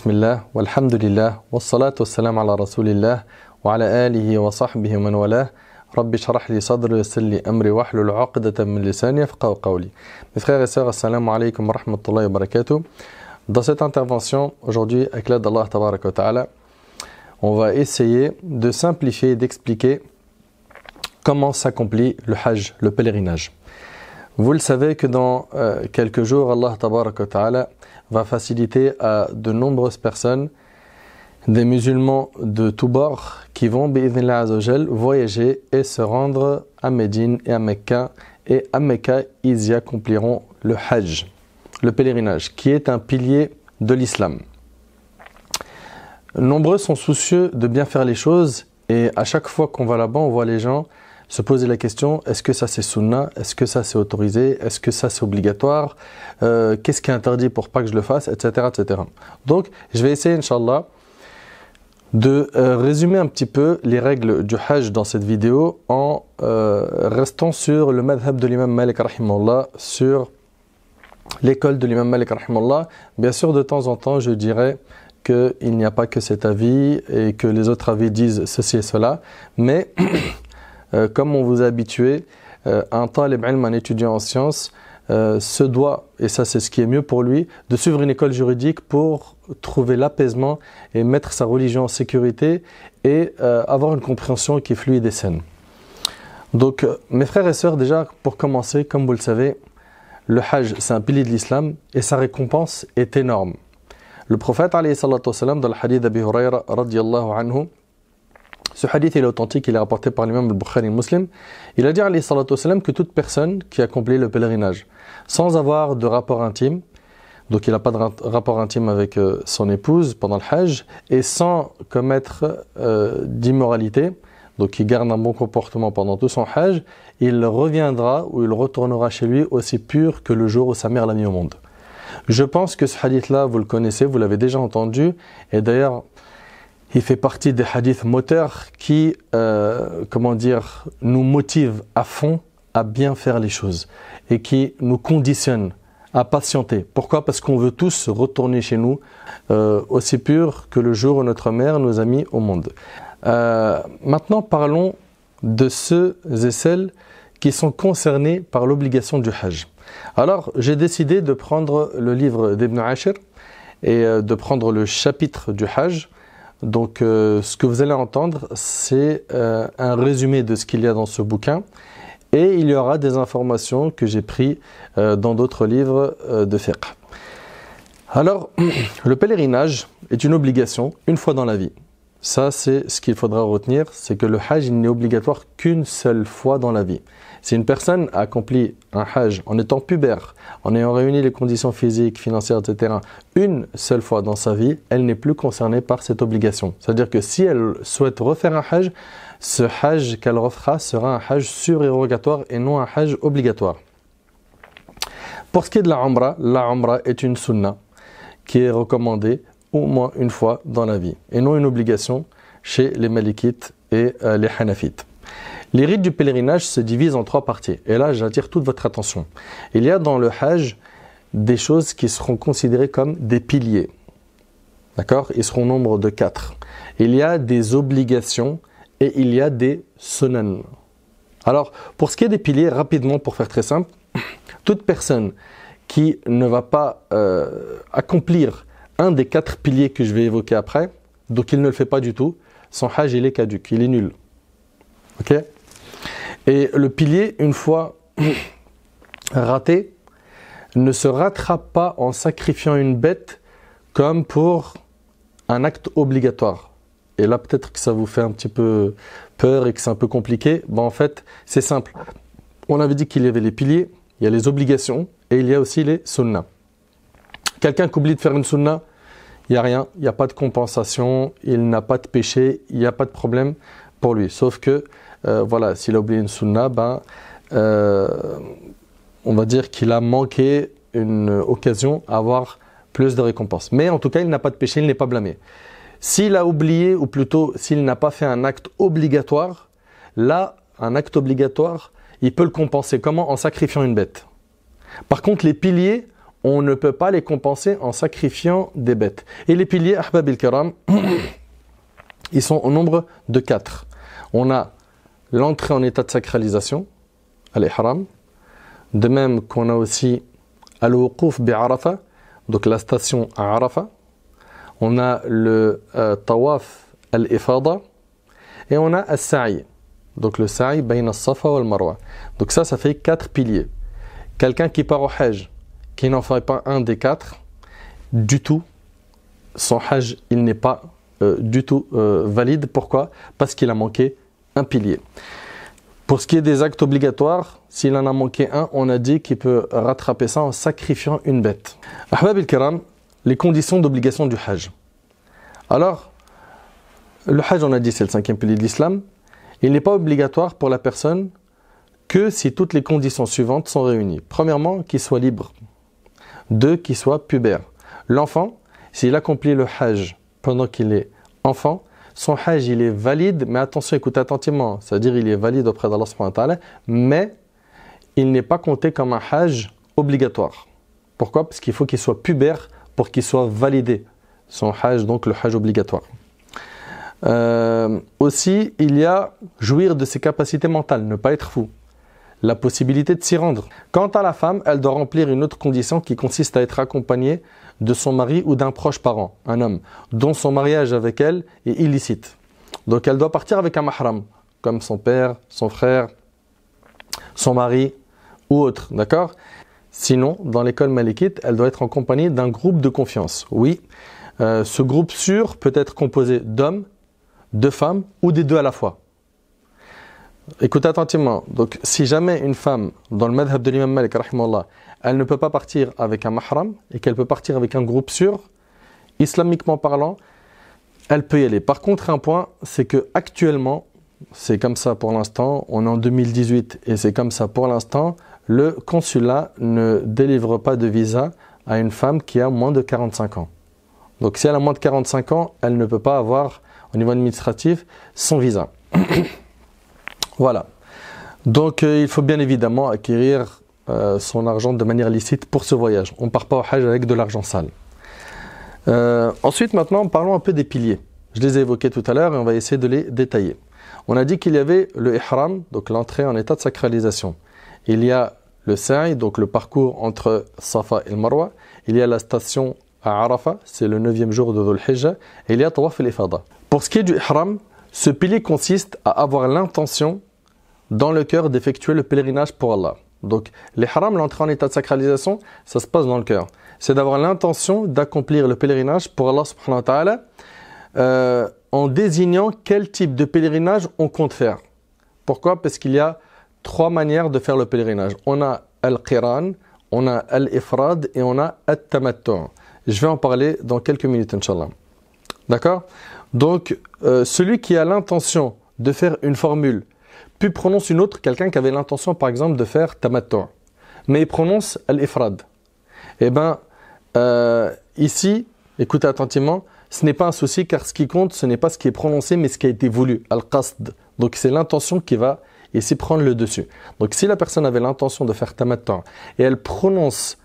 Bismillah, walhamdulillah, wassalatu wassalam ala rasulillah, wa ala alihi wa sahbihi man walah, rabbi shrah li sadri wa yassir li amri wahlul 'uqdatan min lisani yafqahu qawli. Mes frères et sœurs, assalamu alaykum wa rahmatullahi wa barakatuh. Dans cette intervention, aujourd'hui, avec l'aide d'Allah tabaraka wa ta'ala, on va essayer de simplifier et d'expliquer comment s'accomplit le hajj, le pèlerinage. Vous le savez que dans quelques jours, Allah tabaraka wa ta'ala va faciliter à de nombreuses personnes, des musulmans de tous bords, qui vont bi'idhnillah azawajal voyager et se rendre à Médine et à Mecca. Et à Mecca, ils y accompliront le hajj, le pèlerinage, qui est un pilier de l'islam. Nombreux sont soucieux de bien faire les choses et à chaque fois qu'on va là-bas, on voit les gens se poser la question, est-ce que ça c'est sunna, est-ce que ça c'est autorisé, est-ce que ça c'est obligatoire, qu'est-ce qui est interdit pour pas que je le fasse, etc. etc. Donc je vais essayer, Inch'Allah, de résumer un petit peu les règles du hajj dans cette vidéo en restant sur le madhab de l'imam Malik rahimahullah, sur l'école de l'imam Malik rahimahullah. Bien sûr, de temps en temps, je dirais qu'il n'y a pas que cet avis et que les autres avis disent ceci et cela, mais comme on vous a habitué, un talib ilm, un étudiant en sciences, se doit, et ça c'est ce qui est mieux pour lui, de suivre une école juridique pour trouver l'apaisement et mettre sa religion en sécurité et avoir une compréhension qui est fluide et saine. Donc mes frères et sœurs, déjà pour commencer, comme vous le savez, le hajj c'est un pilier de l'islam et sa récompense est énorme. Le prophète alayhi salatu wassalam, dans le hadith d'Abi Hurayra radiyallahu anhu, ce hadith il est authentique, il est rapporté par l'imam al-Bukhari Muslim. Il a dit alayhi salatu wassalam que toute personne qui accomplit le pèlerinage sans avoir de rapport intime, donc il n'a pas de rapport intime avec son épouse pendant le hajj, et sans commettre d'immoralité, donc il garde un bon comportement pendant tout son hajj, il reviendra ou il retournera chez lui aussi pur que le jour où sa mère l'a mis au monde. Je pense que ce hadith-là, vous le connaissez, vous l'avez déjà entendu, et d'ailleurs, il fait partie des hadiths moteurs qui, nous motivent à fond à bien faire les choses et qui nous conditionnent à patienter. Pourquoi ? Parce qu'on veut tous retourner chez nous aussi purs que le jour où notre mère nous a mis au monde. Maintenant, parlons de ceux et celles qui sont concernés par l'obligation du hajj. Alors, j'ai décidé de prendre le livre d'Ibn Ashir et de prendre le chapitre du hajj. Donc, ce que vous allez entendre, c'est un résumé de ce qu'il y a dans ce bouquin. Et il y aura des informations que j'ai prises dans d'autres livres de fiqh. Alors, le pèlerinage est une obligation une fois dans la vie. Ça, c'est ce qu'il faudra retenir, c'est que le hajj n'est obligatoire qu'une seule fois dans la vie. Si une personne a accompli un hajj en étant pubère, en ayant réuni les conditions physiques, financières, etc., une seule fois dans sa vie, elle n'est plus concernée par cette obligation. C'est-à-dire que si elle souhaite refaire un hajj, ce hajj qu'elle refera sera un hajj surérogatoire et non un hajj obligatoire. Pour ce qui est de la umrah est une sunna qui est recommandée au moins une fois dans la vie et non une obligation chez les malikites et les hanafites. Les rites du pèlerinage se divisent en trois parties. Et là, j'attire toute votre attention. Il y a dans le hajj des choses qui seront considérées comme des piliers. D'accord ? Ils seront au nombre de 4. Il y a des obligations et il y a des sunan. Alors, pour ce qui est des piliers, rapidement, pour faire très simple, toute personne qui ne va pas accomplir un des 4 piliers que je vais évoquer après, donc il ne le fait pas du tout, son hajj il est caduc, il est nul. Ok ? Et le pilier, une fois raté, ne se rattrape pas en sacrifiant une bête comme pour un acte obligatoire. Et là, peut-être que ça vous fait un petit peu peur et que c'est un peu compliqué. Ben, en fait, c'est simple. On avait dit qu'il y avait les piliers, il y a les obligations et il y a aussi les sunnas. Quelqu'un qui oublie de faire une sunna, il n'y a rien, il n'y a pas de compensation, il n'a pas de péché, il n'y a pas de problème pour lui. Sauf que, voilà, s'il a oublié une sunna, on va dire qu'il a manqué une occasion à avoir plus de récompenses. Mais en tout cas, il n'a pas de péché, il n'est pas blâmé. S'il a oublié, ou plutôt s'il n'a pas fait un acte obligatoire, là, un acte obligatoire, il peut le compenser. Comment ? En sacrifiant une bête. Par contre, les piliers, on ne peut pas les compenser en sacrifiant des bêtes. Et les piliers, ahbab al-kiram, ils sont au nombre de 4. On a l'entrée en état de sacralisation, al-ihram. De même qu'on a aussi al-wuquf bi-Arafa, donc la station à Arafa. On a le tawaf al-ifada. Et on a al-sa'i, donc le sa'i bayna al-safa wal marwa. Donc ça fait 4 piliers. Quelqu'un qui part au hajj, qui n'en fait pas un des 4, du tout, son hajj, il n'est pas du tout valide. Pourquoi? Parce qu'il a manqué un pilier. Pour ce qui est des actes obligatoires, s'il en a manqué un, on a dit qu'il peut rattraper ça en sacrifiant une bête. Ahbab al-kiram, les conditions d'obligation du hajj. Alors, le hajj, on a dit, c'est le 5e pilier de l'islam. Il n'est pas obligatoire pour la personne que si toutes les conditions suivantes sont réunies. Premièrement, qu'il soit libre. 2, qu'il soit pubère. L'enfant, s'il accomplit le hajj pendant qu'il est enfant, son hajj, il est valide, mais attention, écoutez attentivement, c'est-à-dire il est valide auprès d'Allah subhanahu wa ta'ala, mais il n'est pas compté comme un hajj obligatoire. Pourquoi? Parce qu'il faut qu'il soit pubère pour qu'il soit validé, son hajj, donc le hajj obligatoire. Aussi, il y a jouir de ses capacités mentales, ne pas être fou. La possibilité de s'y rendre. Quant à la femme, elle doit remplir une autre condition qui consiste à être accompagnée de son mari ou d'un proche parent, un homme, dont son mariage avec elle est illicite. Donc elle doit partir avec un mahram, comme son père, son frère, son mari ou autre, d'accord? Sinon, dans l'école malikite, elle doit être en compagnie d'un groupe de confiance. Oui, ce groupe sûr peut être composé d'hommes, de femmes ou des deux à la fois. Écoutez attentivement, donc si jamais une femme, dans le madhab de l'imam Malik, rahimahullah, elle ne peut pas partir avec un mahram et qu'elle peut partir avec un groupe sûr, islamiquement parlant, elle peut y aller. Par contre, un point, c'est que actuellement, c'est comme ça pour l'instant, on est en 2018 et c'est comme ça pour l'instant, le consulat ne délivre pas de visa à une femme qui a moins de 45 ans. Donc si elle a moins de 45 ans, elle ne peut pas avoir, au niveau administratif, son visa. Voilà. Donc il faut bien évidemment acquérir son argent de manière licite pour ce voyage. On ne part pas au hajj avec de l'argent sale. Ensuite, maintenant, parlons un peu des piliers. Je les ai évoqués tout à l'heure et on va essayer de les détailler. On a dit qu'il y avait le ihram, donc l'entrée en état de sacralisation. Il y a le sa'i, donc le parcours entre Safa et le Marwa. Il y a la station à Arafa, c'est le 9e jour de Dhul Hijjah. Et il y a Tawaf al-Ifada. Pour ce qui est du ihram, ce pilier consiste à avoir l'intention dans le cœur d'effectuer le pèlerinage pour Allah. Donc l'ihram, l'entrée en état de sacralisation, ça se passe dans le cœur. C'est d'avoir l'intention d'accomplir le pèlerinage pour Allah subhanahu wa ta'ala en désignant quel type de pèlerinage on compte faire. Pourquoi? Parce qu'il y a 3 manières de faire le pèlerinage. On a al-qiran, on a al-ifrad et on a al-tamattu'. Je vais en parler dans quelques minutes, Inch'Allah. D'accord? Donc, celui qui a l'intention de faire une formule, puis prononce une autre, quelqu'un qui avait l'intention, par exemple, de faire tamattu', mais il prononce al-ifrad. Eh bien, ici, écoutez attentivement, ce n'est pas un souci, car ce qui compte, ce n'est pas ce qui est prononcé, mais ce qui a été voulu, al-qasd. Donc, c'est l'intention qui va ici prendre le dessus. Donc, si la personne avait l'intention de faire tamattu' et elle prononce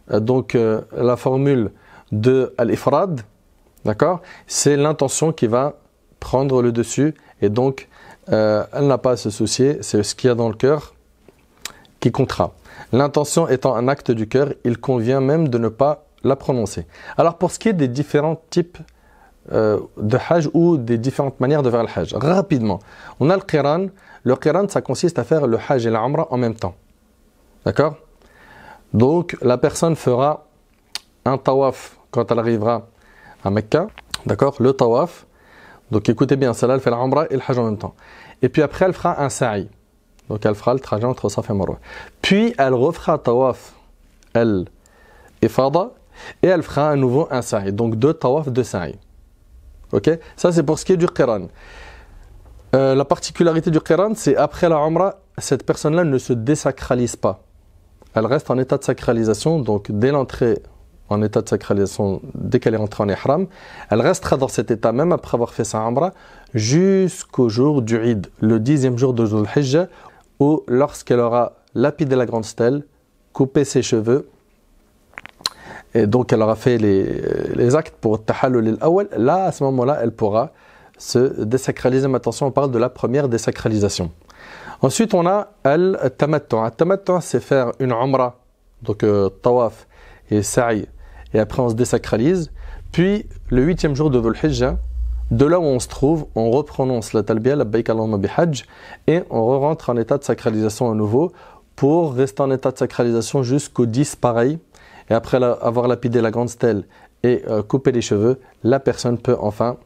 la formule de al-ifrad, d'accord, c'est l'intention qui va prendre le dessus et donc elle n'a pas à se soucier, c'est ce qu'il y a dans le cœur qui comptera. L'intention étant un acte du cœur, il convient même de ne pas la prononcer. Alors pour ce qui est des différents types de hajj ou des différentes manières de faire le hajj, rapidement, on a le qiran. Le qiran, ça consiste à faire le hajj et la umrah en même temps. D'accord? Donc la personne fera un tawaf quand elle arrivera à Mecca, d'accord, le tawaf. Donc écoutez bien, celle-là, elle fait la umrah et le hajj en même temps. Et puis après, elle fera un sa'i. Donc elle fera le trajet entre Safa et Marwa. Puis elle refera tawaf al-ifada et elle fera à nouveau un sa'i. Donc 2 tawaf, 2 sa'i. Ok? Ça c'est pour ce qui est du qiran. La particularité du qiran, c'est après la umrah, cette personne-là ne se désacralise pas. Elle reste en état de sacralisation, donc dès l'entrée en état de sacralisation, dès qu'elle est rentrée en ihram, elle restera dans cet état même après avoir fait sa umrah jusqu'au jour du Eid, le 10e jour de Dhul Hijjah, où lorsqu'elle aura lapidé la grande stèle, coupé ses cheveux et donc elle aura fait les actes pour tahallul al-awwal, là à ce moment-là elle pourra se désacraliser. Mais attention, on parle de la première désacralisation. Ensuite on a al-tamattu'. Al-tamattu' c'est faire une umrah, donc tawaf et sa'i, et après on se désacralise. Puis le 8e jour de Dhul Hijjah, de là où on se trouve, on reprononce la talbiya, labbaik Allahumma bihajj, et on rentre en état de sacralisation à nouveau pour rester en état de sacralisation jusqu'au 10 pareil. Et après avoir lapidé la grande stèle et coupé les cheveux, la personne peut enfin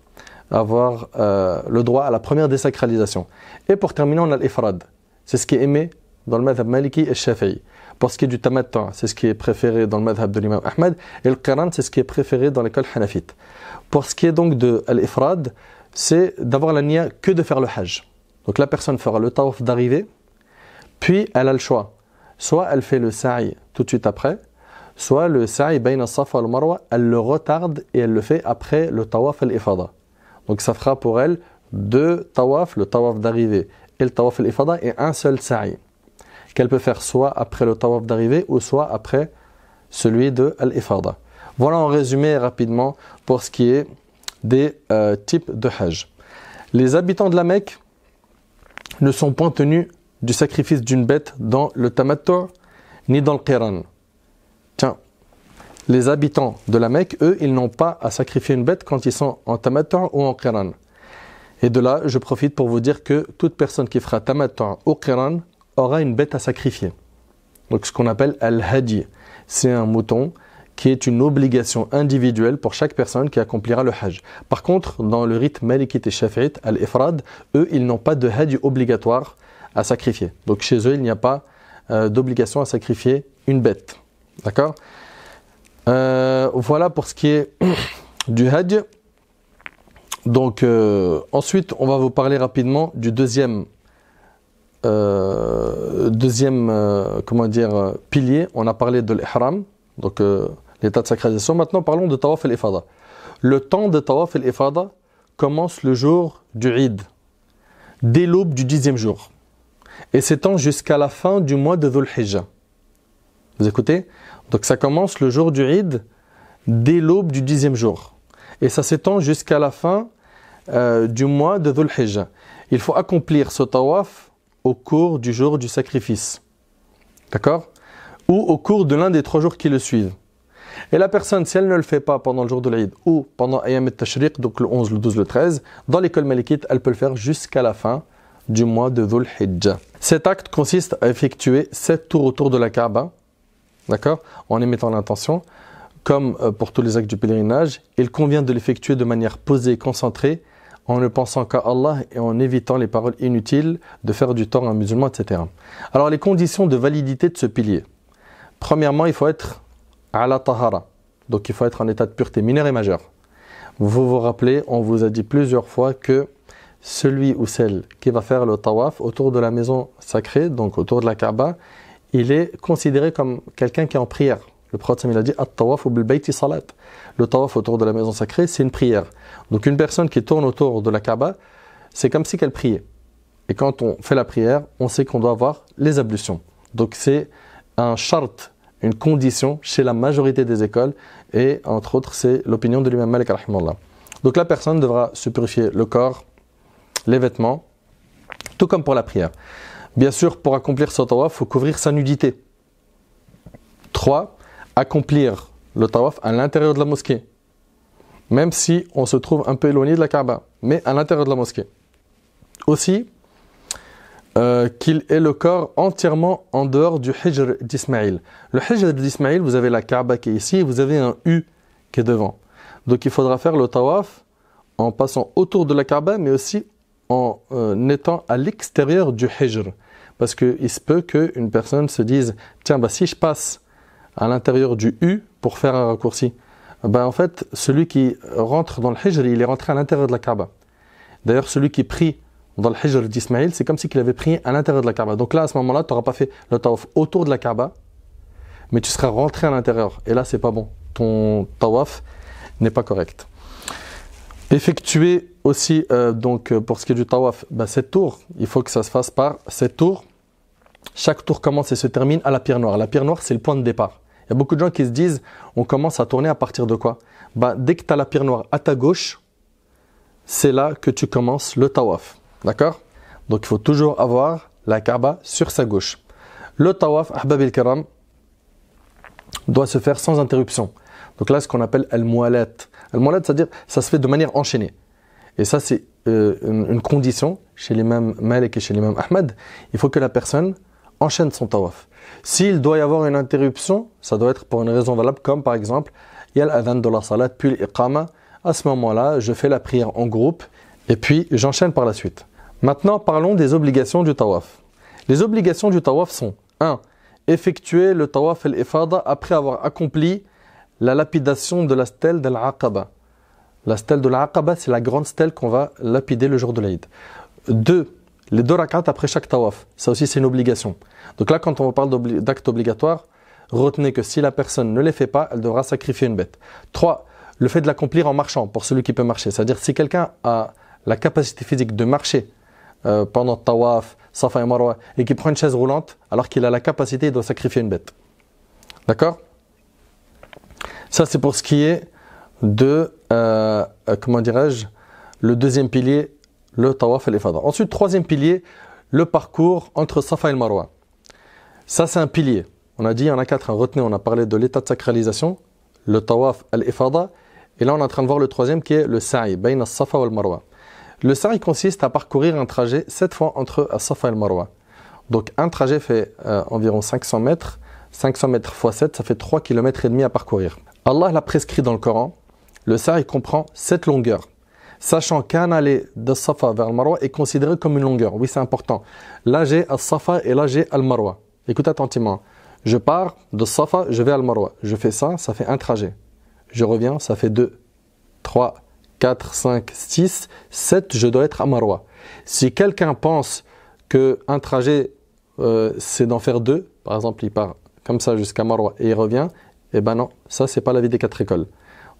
avoir le droit à la première désacralisation. Et pour terminer, on a l'ifrad. C'est ce qui est aimé dans le madhab maliki et shafi'i. Pour ce qui est du tamattu', c'est ce qui est préféré dans le madhab de l'imam Ahmed, et le qiran, c'est ce qui est préféré dans l'école hanafite. Pour ce qui est donc de l'ifrad, c'est d'avoir la niya que de faire le hajj. Donc la personne fera le tawaf d'arrivée, puis elle a le choix. Soit elle fait le sa'i tout de suite après, soit le sa'i bayna as-safa wal marwa, elle le retarde et elle le fait après le tawaf al-ifada. Donc ça fera pour elle 2 tawaf, le tawaf d'arrivée et le tawaf al-ifada, et un seul sa'i, qu'elle peut faire soit après le tawaf d'arrivée ou soit après celui de al-ifada. Voilà en résumé rapidement pour ce qui est des types de hajj. Les habitants de la Mecque ne sont point tenus du sacrifice d'une bête dans le tamattu' ni dans le qiran. Tiens, les habitants de la Mecque, eux, ils n'ont pas à sacrifier une bête quand ils sont en tamattu' ou en qiran. Et de là, je profite pour vous dire que toute personne qui fera tamattu' ou qiran aura une bête à sacrifier. Donc ce qu'on appelle al-hadi, c'est un mouton qui est une obligation individuelle pour chaque personne qui accomplira le hajj. Par contre, dans le rite malikite et shafi'ite, al-ifrad, eux, ils n'ont pas de hadi obligatoire à sacrifier. Donc chez eux, il n'y a pas d'obligation à sacrifier une bête. D'accord ? Voilà pour ce qui est du hajj. Donc ensuite, on va vous parler rapidement du deuxième pilier. On a parlé de l'ihram, donc l'état de sacralisation. Maintenant, parlons de tawaf al-ifada. Le temps de tawaf al-ifada commence le jour du Eid, dès l'aube du 10e jour, et s'étend jusqu'à la fin du mois de Dhul Hijjah. Vous écoutez ? Donc ça commence le jour du Eid, dès l'aube du 10e jour, et ça s'étend jusqu'à la fin du mois de Dhul Hijjah. Il faut accomplir ce tawaf au cours du jour du sacrifice, d'accord ? Ou au cours de l'un des 3 jours qui le suivent. Et la personne, si elle ne le fait pas pendant le jour de l'Eid ou pendant Ayam al-Tashriq, donc le 11, le 12, le 13, dans l'école malikite, elle peut le faire jusqu'à la fin du mois de Dhul Hijjah. Cet acte consiste à effectuer 7 tours autour de la Kaaba, d'accord, en émettant l'intention. Comme pour tous les actes du pèlerinage, il convient de l'effectuer de manière posée et concentrée, en ne pensant qu'à Allah et en évitant les paroles inutiles, de faire du tort à un musulman, etc. Alors les conditions de validité de ce pilier. Premièrement, il faut être ala tahara, donc il faut être en état de pureté mineure et majeure. Vous vous rappelez, on vous a dit plusieurs fois que celui ou celle qui va faire le tawaf autour de la maison sacrée, donc autour de la Kaaba, il est considéré comme quelqu'un qui est en prière. Le prophète il a dit at-tawaf bil bayti salat. Le tawaf autour de la maison sacrée, c'est une prière. Donc une personne qui tourne autour de la Kaaba, c'est comme si qu'elle priait. Et quand on fait la prière, on sait qu'on doit avoir les ablutions. Donc c'est un shart, une condition chez la majorité des écoles, et entre autres c'est l'opinion de l'imam Malik rahimahullah. Donc la personne devra se purifier le corps, les vêtements, tout comme pour la prière. Bien sûr, pour accomplir ce tawaf, il faut couvrir sa nudité. 3. Accomplir le tawaf à l'intérieur de la mosquée, même si on se trouve un peu éloigné de la Kaaba, mais à l'intérieur de la mosquée. Aussi, qu'il ait le corps entièrement en dehors du Hijr d'Ismaïl. Le Hijr d'Ismaïl, vous avez la Kaaba qui est ici, et vous avez un U qui est devant. Donc il faudra faire le tawaf en passant autour de la Kaaba, mais aussi en étant à l'extérieur du Hijr. Parce qu'il se peut qu'une personne se dise, tiens, si je passe à l'intérieur du U pour faire un raccourci, en fait, celui qui rentre dans le Hijr, il est rentré à l'intérieur de la Kaaba. D'ailleurs, celui qui prie dans le Hijr d'Ismaïl, c'est comme si il avait prié à l'intérieur de la Kaaba. Donc là, à ce moment-là, tu n'auras pas fait le tawaf autour de la Kaaba, mais tu seras rentré à l'intérieur. Et là, c'est pas bon. Ton tawaf n'est pas correct. Effectuer aussi, pour ce qui est du tawaf, 7 tours. Il faut que ça se fasse par 7 tours. Chaque tour commence et se termine à la pierre noire. La pierre noire, c'est le point de départ. y a beaucoup de gens qui se disent, on commence à tourner à partir de quoi? Bah, dès que tu as la pierre noire à ta gauche, c'est là que tu commences le tawaf. D'accord? Donc il faut toujours avoir la Kaaba sur sa gauche. Le tawaf, ahbab al-kiram, doit se faire sans interruption. Donc là, ce qu'on appelle al-mualat. Al-mualat, c'est-à-dire ça se fait de manière enchaînée. Et ça, c'est une condition chez l'imam Malik et chez l'imam Ahmad. Il faut que la personne enchaîne son tawaf. S'il doit y avoir une interruption, ça doit être pour une raison valable, comme par exemple, il y a l'adhan de la salat, puis l'iqama. À ce moment-là, je fais la prière en groupe et puis j'enchaîne par la suite. Maintenant, parlons des obligations du tawaf. Les obligations du tawaf sont 1. Effectuer le tawaf al-ifada après avoir accompli la lapidation de la stèle de l'Aqaba. La stèle de l'Aqaba, c'est la grande stèle qu'on va lapider le jour de l'Aïd. 2. Les 2 rak'at après chaque tawaf. Ça aussi, c'est une obligation. Donc là, quand on parle d'actes obligatoires, retenez que si la personne ne les fait pas, elle devra sacrifier une bête. 3. Le fait de l'accomplir en marchant, pour celui qui peut marcher. C'est-à-dire, si quelqu'un a la capacité physique de marcher pendant le tawaf, Safa et Marwa, et qui prend une chaise roulante, alors qu'il a la capacité, il doit sacrifier une bête. D'accord? Ça, c'est pour ce qui est de, comment dirais-je, le deuxième pilier, le tawaf et l'ifada. Ensuite, troisième pilier, le parcours entre Safa et Marwa. Ça, c'est un pilier. On a dit, il y en a 4. Retenez, on a parlé de l'état de sacralisation, le tawaf et l'ifada. Et là, on est en train de voir le troisième qui est le sa'i, bayna Safa et Marwa. Le sa'i consiste à parcourir un trajet 7 fois entre Safa et Marwa. Donc, un trajet fait environ 500 mètres. 500 mètres x 7, ça fait 3,5 km à parcourir. Allah l'a prescrit dans le Coran. Le sa'i comprend 7 longueurs. Sachant qu'un aller de Safa vers le Marwa est considéré comme une longueur. Oui, c'est important. Là, j'ai Safa et là, j'ai Al-Marwa. Écoutez attentivement. Je pars de Safa, je vais à Al-Marwa. Je fais ça, ça fait un trajet. Je reviens, ça fait 2, 3, 4, 5, 6, 7, je dois être à Marwa. Si quelqu'un pense qu'un trajet, c'est d'en faire 2, par exemple, il part comme ça jusqu'à Marwa et il revient, eh ben non, ça, c'est pas l'avis des 4 écoles.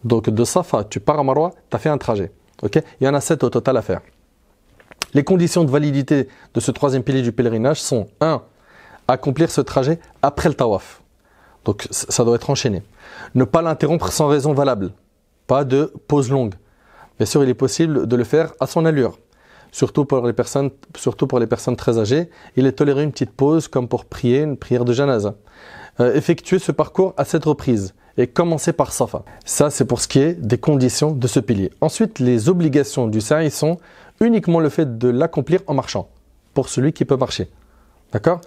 Donc, de Safa, tu pars à Marwa, tu as fait un trajet. Okay, il y en a 7 au total à faire. Les conditions de validité de ce troisième pilier du pèlerinage sont 1. Accomplir ce trajet après le tawaf. Donc ça doit être enchaîné. Ne pas l'interrompre sans raison valable. Pas de pause longue. Bien sûr, il est possible de le faire à son allure. Surtout pour les personnes très âgées. Il est toléré une petite pause comme pour prier une prière de janaza. Effectuer ce parcours à 7 reprises. Et commencer par Safa. Ça, c'est pour ce qui est des conditions de ce pilier. Ensuite, les obligations du sa'i sont uniquement le fait de l'accomplir en marchant, pour celui qui peut marcher. D'accord?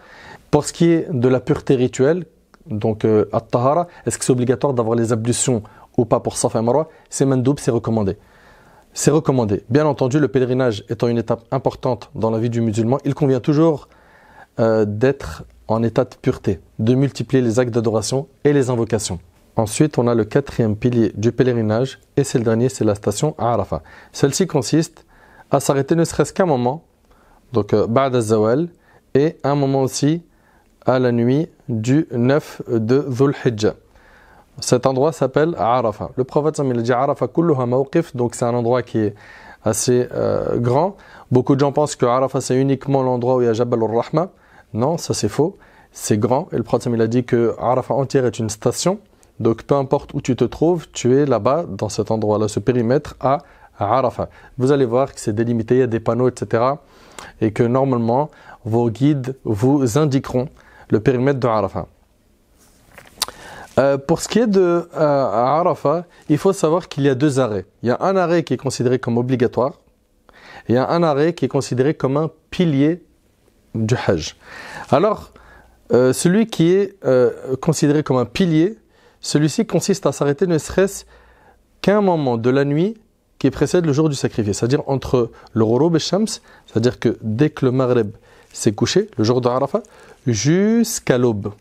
Pour ce qui est de la pureté rituelle, donc at-tahara, est-ce que c'est obligatoire d'avoir les ablutions ou pas pour Safa et Marwa? C'est mandoub, c'est recommandé. C'est recommandé. Bien entendu, le pèlerinage étant une étape importante dans la vie du musulman, il convient toujours d'être en état de pureté, de multiplier les actes d'adoration et les invocations. Ensuite, on a le 4e pilier du pèlerinage, et c'est le dernier, c'est la station à Arafat. Celle-ci consiste à s'arrêter ne serait-ce qu'un moment, donc Ba'd al-Zawal, et un moment aussi à la nuit du 9 de Dhul Hijjah. Cet endroit s'appelle Arafat. Le prophète a dit Arafat kulluha mawqif, donc c'est un endroit qui est assez grand. Beaucoup de gens pensent que Arafat c'est uniquement l'endroit où il y a Jabal al-Rahma. Non, ça c'est faux. C'est grand, et le prophète a dit que Arafat entière est une station. Donc, peu importe où tu te trouves, tu es là-bas, dans cet endroit-là, ce périmètre, à Arafat. Vous allez voir que c'est délimité, il y a des panneaux, etc. Et que normalement, vos guides vous indiqueront le périmètre de Arafat. Pour ce qui est de Arafat, il faut savoir qu'il y a 2 arrêts. Il y a un arrêt qui est considéré comme obligatoire. Et il y a un arrêt qui est considéré comme un pilier du Hajj. Alors, celui qui est considéré comme un pilier, celui-ci consiste à s'arrêter ne serait-ce qu'un moment de la nuit qui précède le jour du sacrifice, c'est-à-dire entre le Ghurub et Shams, c'est-à-dire que dès que le Maghreb s'est couché, le jour de Arafat, jusqu'à l'aube.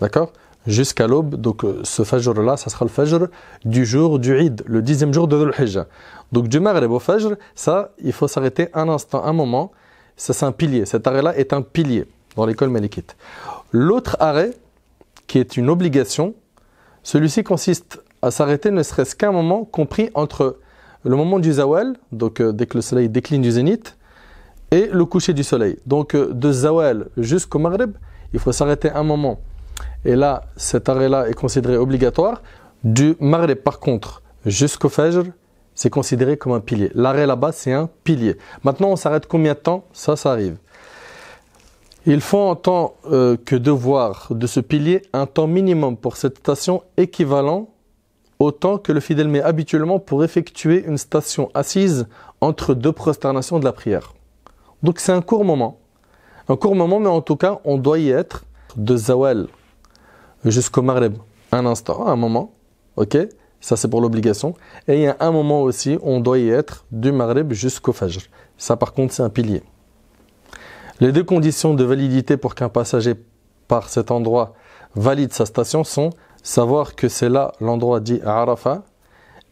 D'accord? Jusqu'à l'aube, donc ce Fajr-là, ça sera le Fajr du jour du Eid, le 10e jour de Dhul Hijjah. Donc du Maghreb au Fajr, ça, il faut s'arrêter un instant, un moment, ça c'est un pilier, cet arrêt-là est un pilier dans l'école malikite. L'autre arrêt, qui est une obligation, celui-ci consiste à s'arrêter ne serait-ce qu'un moment compris entre le moment du Zawal, donc dès que le soleil décline du zénith, et le coucher du soleil. Donc de Zawal jusqu'au Maghreb, il faut s'arrêter un moment Et là, cet arrêt-là est considéré obligatoire. Du Maghrib, par contre, jusqu'au Fajr, c'est considéré comme un pilier. L'arrêt là-bas, c'est un pilier. Maintenant, on s'arrête combien de temps? Ça arrive. Il faut en tant que devoir de ce pilier un temps minimum pour cette station équivalent au temps que le fidèle met habituellement pour effectuer une station assise entre deux prosternations de la prière. Donc c'est un court moment. Un court moment, mais en tout cas, on doit y être de Zawal jusqu'au Maghrib. Un instant, un moment. Ok? Ça, c'est pour l'obligation. Et il y a un moment aussi, on doit y être du Maghrib jusqu'au Fajr. Ça, par contre, c'est un pilier. Les deux conditions de validité pour qu'un passager par cet endroit valide sa station sont savoir que c'est là l'endroit dit Arafat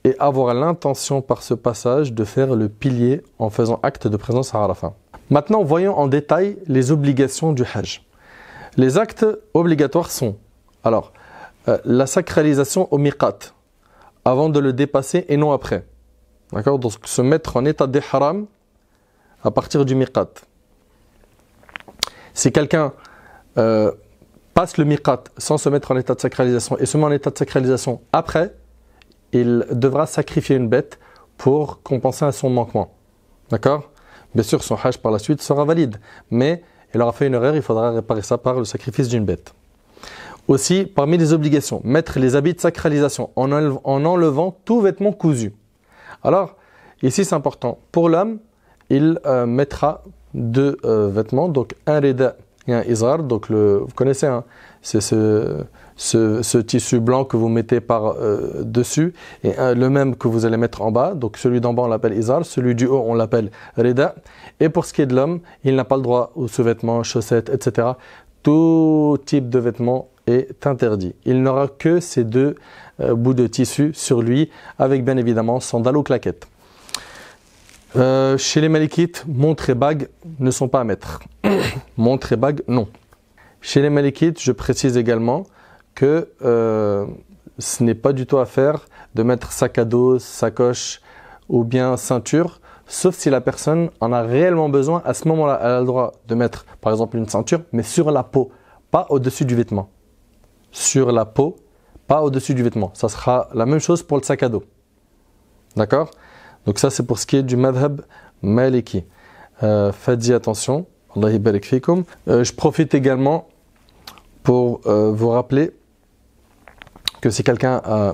et avoir l'intention par ce passage de faire le pilier en faisant acte de présence à Arafat. Maintenant, voyons en détail les obligations du Hajj. Les actes obligatoires sont alors la sacralisation au miqat avant de le dépasser et non après. D'accord? Donc se mettre en état d'ihram à partir du miqat. Si quelqu'un passe le miqat sans se mettre en état de sacralisation et se met en état de sacralisation après, il devra sacrifier une bête pour compenser à son manquement. D'accord? Bien sûr, son hajj par la suite sera valide, mais il aura fait une erreur, il faudra réparer ça par le sacrifice d'une bête. Aussi, parmi les obligations, mettre les habits de sacralisation en enlevant tout vêtement cousu. Alors, ici c'est important. Pour l'homme, il mettra deux vêtements, donc un rida et un izar. Donc vous connaissez, hein, c'est ce tissu blanc que vous mettez par dessus et le même que vous allez mettre en bas. Donc celui d'en bas on l'appelle izar, celui du haut on l'appelle rida. Et pour ce qui est de l'homme, il n'a pas le droit aux sous-vêtements, chaussettes, etc. Tout type de vêtements est interdit. Il n'aura que ces deux bouts de tissu sur lui, avec bien évidemment sandales ou claquettes. Chez les Malikites, montre et bague ne sont pas à mettre. Montre et bague, non. Chez les Malikites, je précise également que ce n'est pas du tout à faire de mettre sac à dos, sacoche ou bien ceinture, sauf si la personne en a réellement besoin. À ce moment-là, elle a le droit de mettre par exemple une ceinture, mais sur la peau, pas au-dessus du vêtement. Sur la peau, pas au-dessus du vêtement. Ça sera la même chose pour le sac à dos. D'accord? Donc ça, c'est pour ce qui est du madhab maliki. Faites-y attention. Allah barik fikum. Je profite également pour vous rappeler que si quelqu'un a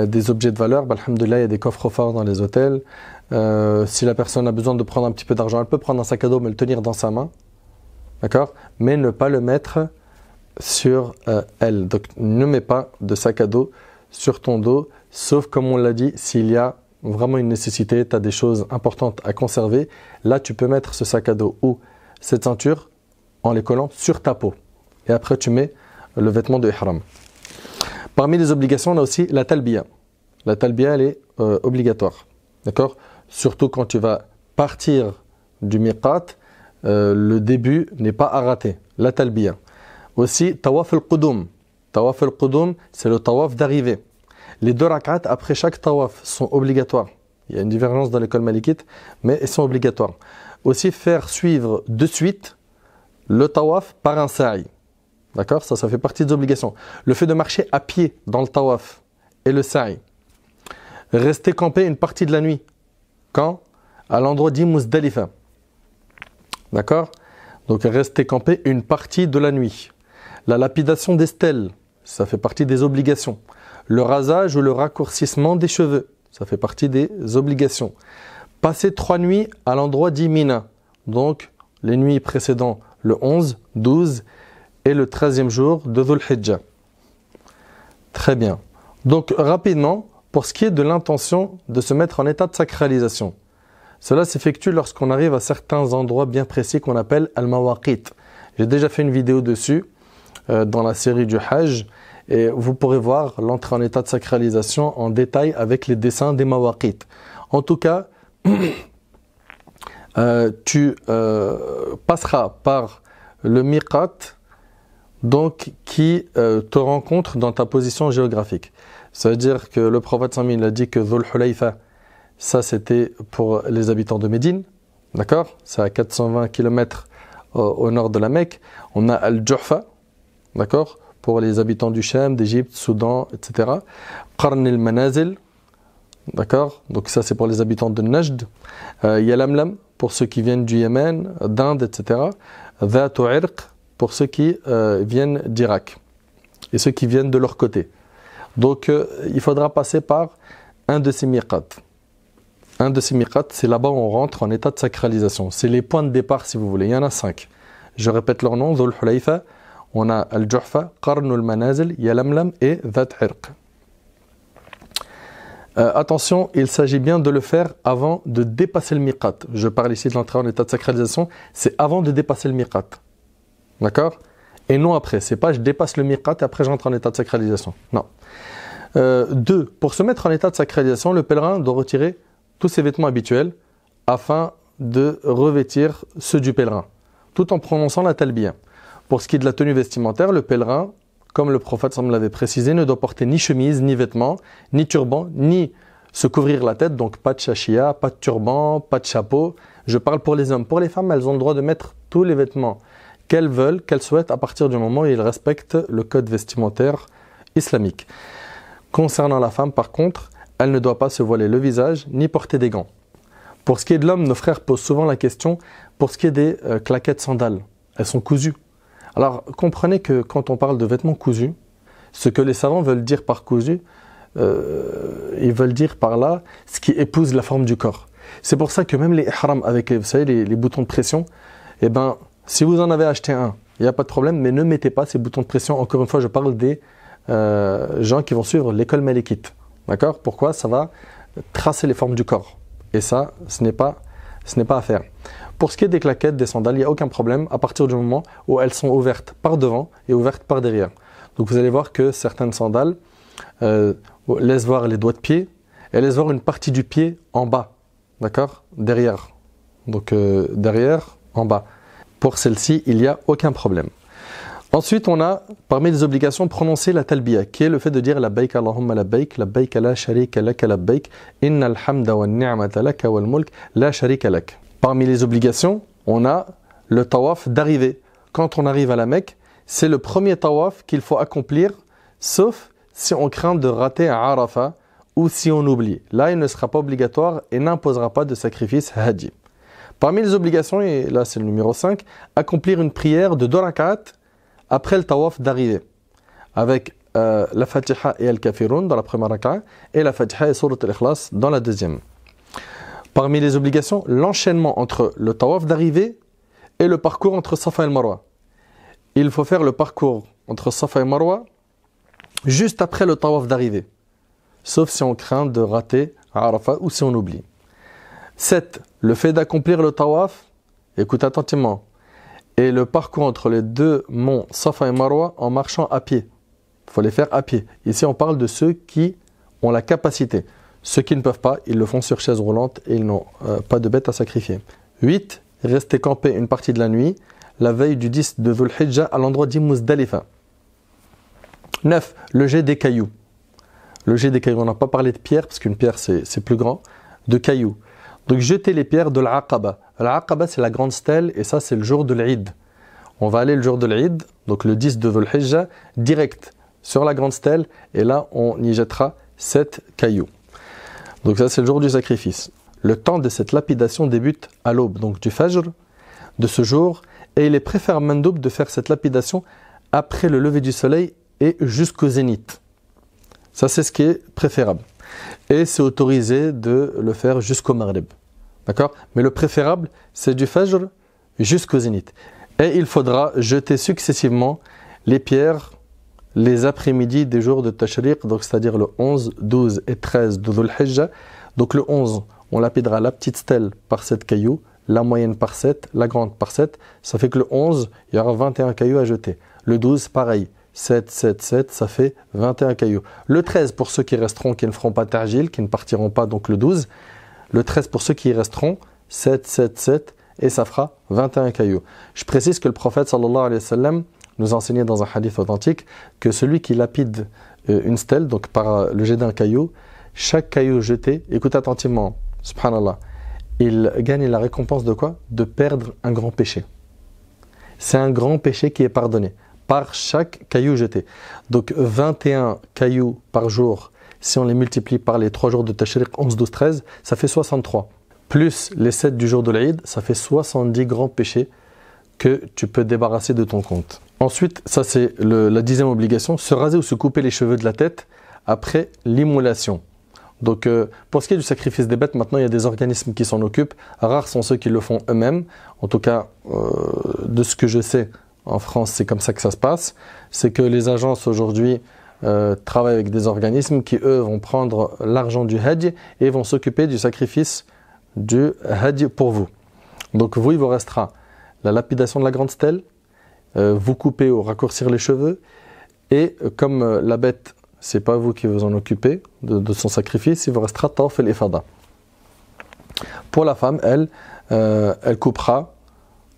des objets de valeur, alhamdoulilah, il y a des coffres forts dans les hôtels. Si la personne a besoin de prendre un petit peu d'argent, elle peut prendre un sac à dos, mais le tenir dans sa main. D'accord? Mais ne pas le mettre sur elle. Donc ne mets pas de sac à dos sur ton dos, sauf comme on l'a dit, s'il y a vraiment une nécessité, tu as des choses importantes à conserver, là tu peux mettre ce sac à dos ou cette ceinture en les collant sur ta peau. Et après tu mets le vêtement de ihram. Parmi les obligations, on a aussi la talbiya. La talbiya, elle est obligatoire. D'accord? Surtout quand tu vas partir du miqat, le début n'est pas à rater. La talbiya. Aussi, tawaf al-qudum. Tawaf al-qudum, c'est le tawaf d'arrivée. Les deux rak'at après chaque tawaf sont obligatoires. Il y a une divergence dans l'école malikite, mais elles sont obligatoires. Aussi, faire suivre de suite le tawaf par un sa'i. D'accord? Ça fait partie des obligations. Le fait de marcher à pied dans le tawaf et le sa'i. Rester campé une partie de la nuit. Quand? À l'endroit dit Muzdalifa. D'accord? Donc rester campé une partie de la nuit. La lapidation des stèles, ça fait partie des obligations. Le rasage ou le raccourcissement des cheveux, ça fait partie des obligations. Passer 3 nuits à l'endroit dit Mina. Donc les nuits précédant le 11, 12 et le 13e jour de Dhul Hijjah. Très bien. Donc rapidement, pour ce qui est de l'intention de se mettre en état de sacralisation, cela s'effectue lorsqu'on arrive à certains endroits bien précis qu'on appelle al-mawaqit. J'ai déjà fait une vidéo dessus dans la série du Hajj et vous pourrez voir l'entrée en état de sacralisation en détail avec les dessins des mawaqit. En tout cas, tu passeras par le miqat donc qui te rencontre dans ta position géographique. Ça veut dire que le prophète sallallahu a dit que Dhul Hulayfa, ça c'était pour les habitants de Médine, d'accord? C'est à 420 km au nord de la Mecque. On a Al-Juhfa, d'accord? pour les habitants du Cham, d'Égypte, Soudan, etc. Qarn al-Manazil, d'accord? Donc ça c'est pour les habitants de Najd. Yalamlam pour ceux qui viennent du Yémen, d'Inde, etc. Dhat Irq pour ceux qui viennent d'Irak et ceux qui viennent de leur côté. Donc il faudra passer par un de ces miqats. Un de ces miqats, c'est là-bas où on rentre en état de sacralisation. C'est les points de départ si vous voulez. Il y en a 5. Je répète leur nom. Dhul Hulayfa, on a Al-Juhfa, Qarn al-Manazil, Yalamlam et Dhat Irq. Attention, il s'agit bien de le faire avant de dépasser le miqat. Je parle ici de l'entrée en état de sacralisation. C'est avant de dépasser le miqat. D'accord? Et non après. C'est pas je dépasse le miqat et après j'entre en état de sacralisation. Non. 2. Pour se mettre en état de sacralisation, le pèlerin doit retirer tous ses vêtements habituels afin de revêtir ceux du pèlerin, tout en prononçant la talbiya. Pour ce qui est de la tenue vestimentaire, le pèlerin, comme le prophète sallallahu l'avait précisé, ne doit porter ni chemise, ni vêtements, ni turban, ni se couvrir la tête, donc pas de shashia, pas de turban, pas de chapeau. Je parle pour les hommes. Pour les femmes, elles ont le droit de mettre tous les vêtements qu'elles veulent, qu'elles souhaitent, à partir du moment où ils respectent le code vestimentaire islamique. Concernant la femme, par contre, elle ne doit pas se voiler le visage, ni porter des gants. Pour ce qui est de l'homme, nos frères posent souvent la question, pour ce qui est des claquettes sandales, elles sont cousues. Alors, comprenez que quand on parle de vêtements cousus, ce que les savants veulent dire par cousu, ils veulent dire par là ce qui épouse la forme du corps. C'est pour ça que même les ihrams avec, vous savez, les boutons de pression, eh ben, si vous en avez acheté un, il n'y a pas de problème, mais ne mettez pas ces boutons de pression. Encore une fois, je parle des gens qui vont suivre l'école malékite. D'accord? Pourquoi? Ça va tracer les formes du corps. Et ça, ce n'est pas à faire. Pour ce qui est des claquettes, des sandales, il n'y a aucun problème à partir du moment où elles sont ouvertes par devant et ouvertes par derrière. Donc vous allez voir que certaines sandales laissent voir les doigts de pied et laissent voir une partie du pied en bas. D'accord? Derrière. Donc derrière, en bas. Pour celle-ci, il n'y a aucun problème. Ensuite, on a, parmi les obligations, prononcer la talbiya, qui est le fait de dire labbaik Allahumma labbaik, labbaik la sharika laka labbaik, innal hamda wa ni'mata laka wal mulk la sharika lak. Parmi les obligations, on a le tawaf d'arrivée. Quand on arrive à la Mecque, c'est le premier tawaf qu'il faut accomplir, sauf si on craint de rater un Arafat ou si on oublie. Là, il ne sera pas obligatoire et n'imposera pas de sacrifice hadi. Parmi les obligations, et là c'est le numéro 5, accomplir une prière de 2 rak'at après le tawaf d'arrivée, avec la Fatiha et Al-Kafirun dans la première raka'a, et la Fatiha et Surat Al-Ikhlas dans la deuxième. Parmi les obligations, l'enchaînement entre le tawaf d'arrivée et le parcours entre Safa et Marwa. Il faut faire le parcours entre Safa et Marwa juste après le tawaf d'arrivée, sauf si on craint de rater Arafat ou si on oublie. 7. Le fait d'accomplir le tawaf, écoute attentivement, et le parcours entre les deux monts Safa et Marwa en marchant à pied. Il faut les faire à pied. Ici, on parle de ceux qui ont la capacité. Ceux qui ne peuvent pas, ils le font sur chaise roulante et ils n'ont pas de bête à sacrifier. 8. Rester campé une partie de la nuit, la veille du 10 de Dhul Hijjah à l'endroit d'Muzdalifa. 9. Le jet des cailloux. Le jet des cailloux, on n'a pas parlé de pierre, parce qu'une pierre c'est plus grand, de cailloux. Donc jeter les pierres de l'Aqaba. L'Aqaba c'est la grande stèle et ça c'est le jour de l'Eid. On va aller le jour de l'Eid, donc le 10 de Dhul Hijjah, direct sur la grande stèle et là on y jettera 7 cailloux. Donc ça c'est le jour du sacrifice. Le temps de cette lapidation débute à l'aube, donc du Fajr de ce jour, et il est préférable mandoub de faire cette lapidation après le lever du soleil et jusqu'au zénith. Ça c'est ce qui est préférable. Et c'est autorisé de le faire jusqu'au Maghrib. D'accord? Mais le préférable, c'est du Fajr jusqu'au zénith. Et il faudra jeter successivement les pierres les après-midi des jours de Tashriq, donc c'est-à-dire le 11, 12 et 13 de Dhul Hijjah. Donc le 11, on lapidera la petite stèle par 7 cailloux, la moyenne par 7, la grande par 7. Ça fait que le 11, il y aura 21 cailloux à jeter. Le 12, pareil. 7, 7, 7, ça fait 21 cailloux. Le 13 pour ceux qui resteront, qui ne feront pas tarjil, qui ne partiront pas, donc le 12. Le 13 pour ceux qui y resteront, 7, 7, 7, et ça fera 21 cailloux. Je précise que le prophète sallallahu alayhi wa sallam nous a enseigné dans un hadith authentique que celui qui lapide une stèle, donc par le jet d'un caillou, chaque caillou jeté, écoute attentivement, subhanallah, il gagne la récompense de quoi? De perdre un grand péché. C'est un grand péché qui est pardonné. par chaque caillou jeté. Donc 21 cailloux par jour, si on les multiplie par les 3 jours de Tashriq, 11, 12, 13, ça fait 63. Plus les 7 du jour de l'Aïd, ça fait 70 grands péchés que tu peux débarrasser de ton compte. Ensuite, ça c'est la 10e obligation, se raser ou se couper les cheveux de la tête après l'immolation. Donc pour ce qui est du sacrifice des bêtes, maintenant il y a des organismes qui s'en occupent. Rares sont ceux qui le font eux-mêmes. En tout cas, de ce que je sais, en France c'est comme ça que ça se passe. C'est que les agences aujourd'hui travaillent avec des organismes qui eux vont prendre l'argent du Hajj et vont s'occuper du sacrifice du Hajj pour vous. Donc vous, il vous restera la lapidation de la grande stèle, vous couper ou raccourcir les cheveux, et comme la bête, c'est pas vous qui vous en occupez de son sacrifice, il vous restera tawaf al-ifada. Pour la femme, elle coupera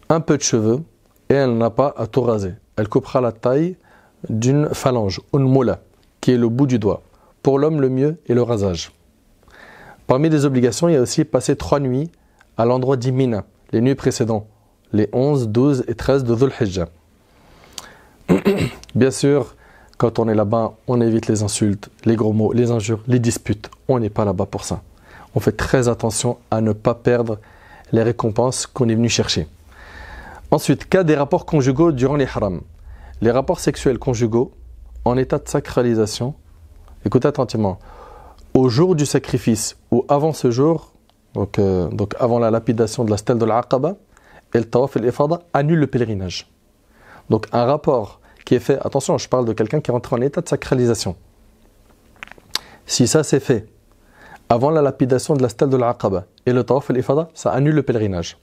un peu de cheveux et elle n'a pas à tout raser. Elle coupera la taille d'une phalange, une moula, qui est le bout du doigt. Pour l'homme, le mieux est le rasage. Parmi les obligations, il y a aussi passer 3 nuits à l'endroit d'Imina, les nuits précédentes, les 11, 12 et 13 de Dhul Hijjah. Bien sûr, quand on est là-bas, on évite les insultes, les gros mots, les injures, les disputes. On n'est pas là-bas pour ça. On fait très attention à ne pas perdre les récompenses qu'on est venu chercher. Ensuite, cas des rapports conjugaux durant les harams. Les rapports sexuels conjugaux en état de sacralisation, écoutez attentivement, au jour du sacrifice ou avant ce jour, donc avant la lapidation de la stèle de l'Aqaba, et le tawaf et l'ifada annule le pèlerinage. Donc un rapport qui est fait, attention, je parle de quelqu'un qui rentre en état de sacralisation. Si ça c'est fait avant la lapidation de la stèle de l'Aqaba et le tawaf et l'ifada, ça annule le pèlerinage.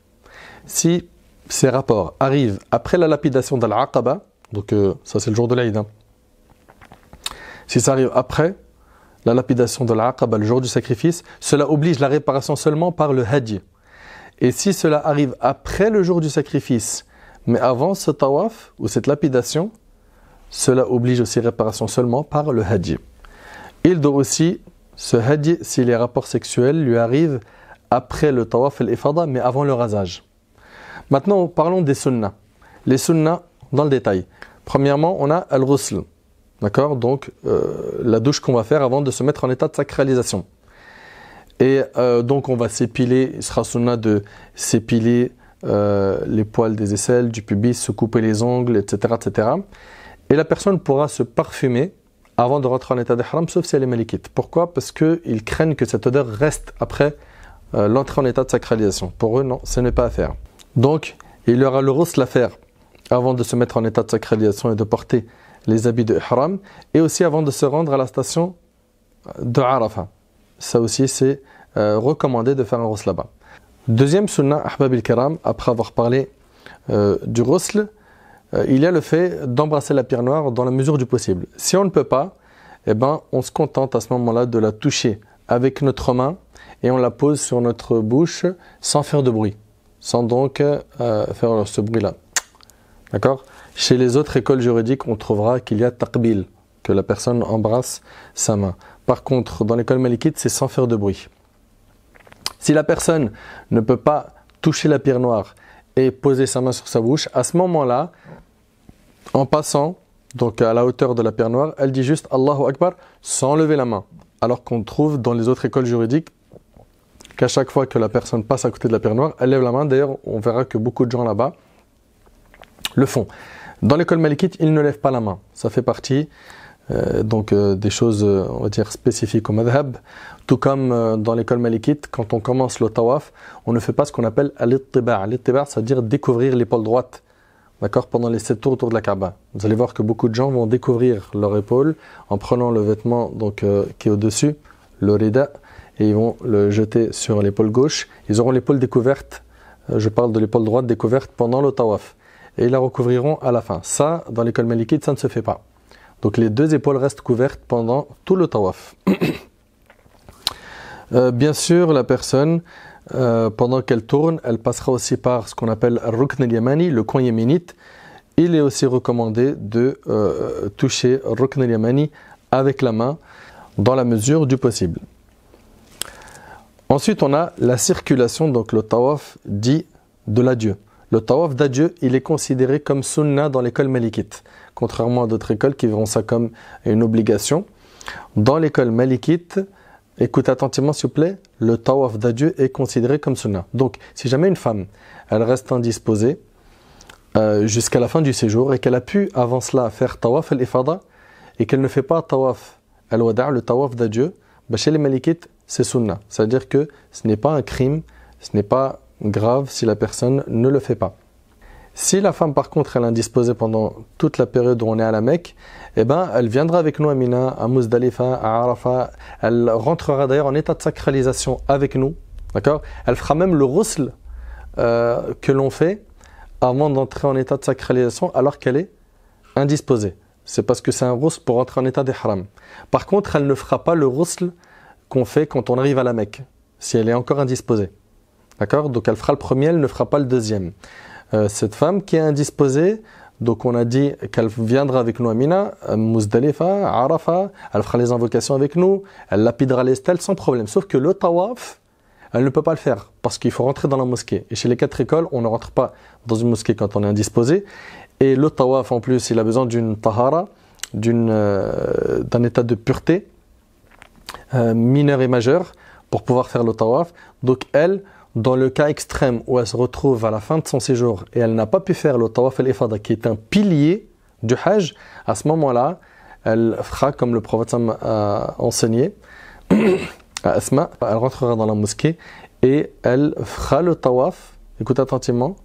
Si ces rapports arrivent après la lapidation de l'Aqaba, donc ça c'est le jour de l'Aïd, hein. Si ça arrive après la lapidation de l'Aqaba, le jour du sacrifice, cela oblige la réparation seulement par le Hajj. Et si cela arrive après le jour du sacrifice, mais avant ce tawaf ou cette lapidation, cela oblige aussi réparation seulement par le Hajj. Il doit aussi ce Hajj si les rapports sexuels lui arrivent après le tawaf et l'ifada, mais avant le rasage. Maintenant, parlons des sunnahs. Les sunnahs dans le détail. Premièrement, on a al-ghusl. D'accord? Donc, la douche qu'on va faire avant de se mettre en état de sacralisation. Et donc, on va s'épiler. Il sera sunnah de s'épiler les poils des aisselles, du pubis, se couper les ongles, etc., etc. Et la personne pourra se parfumer avant de rentrer en état d'ihram, sauf si elle est malikite. Pourquoi? Parce qu'ils craignent que cette odeur reste après l'entrée en état de sacralisation. Pour eux, non, ce n'est pas à faire. Donc, il y aura le ghusl à faire avant de se mettre en état de sacralisation et de porter les habits de ihram, et aussi avant de se rendre à la station de Arafah. Ça aussi, c'est recommandé de faire un ghusl là-bas. Deuxième sunnah, ahbab al-kiram, après avoir parlé du ghusl, il y a le fait d'embrasser la pierre noire dans la mesure du possible. Si on ne peut pas, eh ben, on se contente à ce moment-là de la toucher avec notre main et on la pose sur notre bouche sans faire de bruit, sans donc faire ce bruit-là. D'accord? Chez les autres écoles juridiques, on trouvera qu'il y a taqbil, que la personne embrasse sa main. Par contre, dans l'école malikite, c'est sans faire de bruit. Si la personne ne peut pas toucher la pierre noire et poser sa main sur sa bouche, à ce moment-là, en passant, donc à la hauteur de la pierre noire, elle dit juste Allahu Akbar sans lever la main. Alors qu'on trouve dans les autres écoles juridiques qu'à chaque fois que la personne passe à côté de la pierre noire, elle lève la main. D'ailleurs, on verra que beaucoup de gens là-bas le font. Dans l'école malikite, ils ne lèvent pas la main. Ça fait partie des choses, on va dire, spécifiques au madhab. Tout comme dans l'école malikite, quand on commence le tawaf, on ne fait pas ce qu'on appelle al-ittiba'. Al-ittiba', ça veut dire découvrir l'épaule droite. D'accord, pendant les 7 tours autour de la Kaaba. Vous allez voir que beaucoup de gens vont découvrir leur épaule en prenant le vêtement qui est au-dessus, le rida, et ils vont le jeter sur l'épaule gauche. Ils auront l'épaule découverte, je parle de l'épaule droite découverte pendant le tawaf. Et ils la recouvriront à la fin. Ça, dans l'école malikite, ça ne se fait pas. Donc les 2 épaules restent couvertes pendant tout le tawaf. Bien sûr, la personne, pendant qu'elle tourne, elle passera aussi par ce qu'on appelle al-rukn al-yamani, le coin yéménite. Il est aussi recommandé de toucher al-rukn al-yamani avec la main dans la mesure du possible. Ensuite, on a la circulation, donc le tawaf dit de l'adieu. le tawaf d'adieu, il est considéré comme sunna dans l'école malikite. Contrairement à d'autres écoles qui verront ça comme une obligation. Dans l'école malikite, écoute attentivement s'il vous plaît, le tawaf d'adieu est considéré comme sunna. Donc, si jamais une femme, elle reste indisposée jusqu'à la fin du séjour et qu'elle a pu avant cela faire tawaf al-ifada et qu'elle ne fait pas tawaf al-wada', le tawaf d'adieu, bah chez les malikites, c'est sunna. C'est-à-dire que ce n'est pas un crime, ce n'est pas grave si la personne ne le fait pas. Si la femme par contre elle est indisposée pendant toute la période où on est à la Mecque, eh ben, elle viendra avec nous à Mina, à Muzdalifa, à Arafat, elle rentrera d'ailleurs en état de sacralisation avec nous, d'accord? Elle fera même le ghusl que l'on fait avant d'entrer en état de sacralisation alors qu'elle est indisposée. C'est parce que c'est un ghusl pour entrer en état d'ihram. Par contre, elle ne fera pas le ghusl qu'on fait quand on arrive à la Mecque, si elle est encore indisposée. D'accord? Donc elle fera le premier, elle ne fera pas le deuxième. Cette femme qui est indisposée, donc on a dit qu'elle viendra avec nous à Mina, à Muzdalifa, à Arafat, elle fera les invocations avec nous, elle lapidera les stèles sans problème. Sauf que le tawaf, elle ne peut pas le faire parce qu'il faut rentrer dans la mosquée. Et chez les 4 écoles, on ne rentre pas dans une mosquée quand on est indisposé. Et le tawaf en plus, il a besoin d'une tahara, d'un état de pureté mineur et majeur pour pouvoir faire le tawaf. Donc elle, dans le cas extrême où elle se retrouve à la fin de son séjour et elle n'a pas pu faire le tawaf al-ifada qui est un pilier du hajj, à ce moment-là, elle fera comme le prophète a enseigné à Asma, elle rentrera dans la mosquée et elle fera le tawaf, écoute attentivement,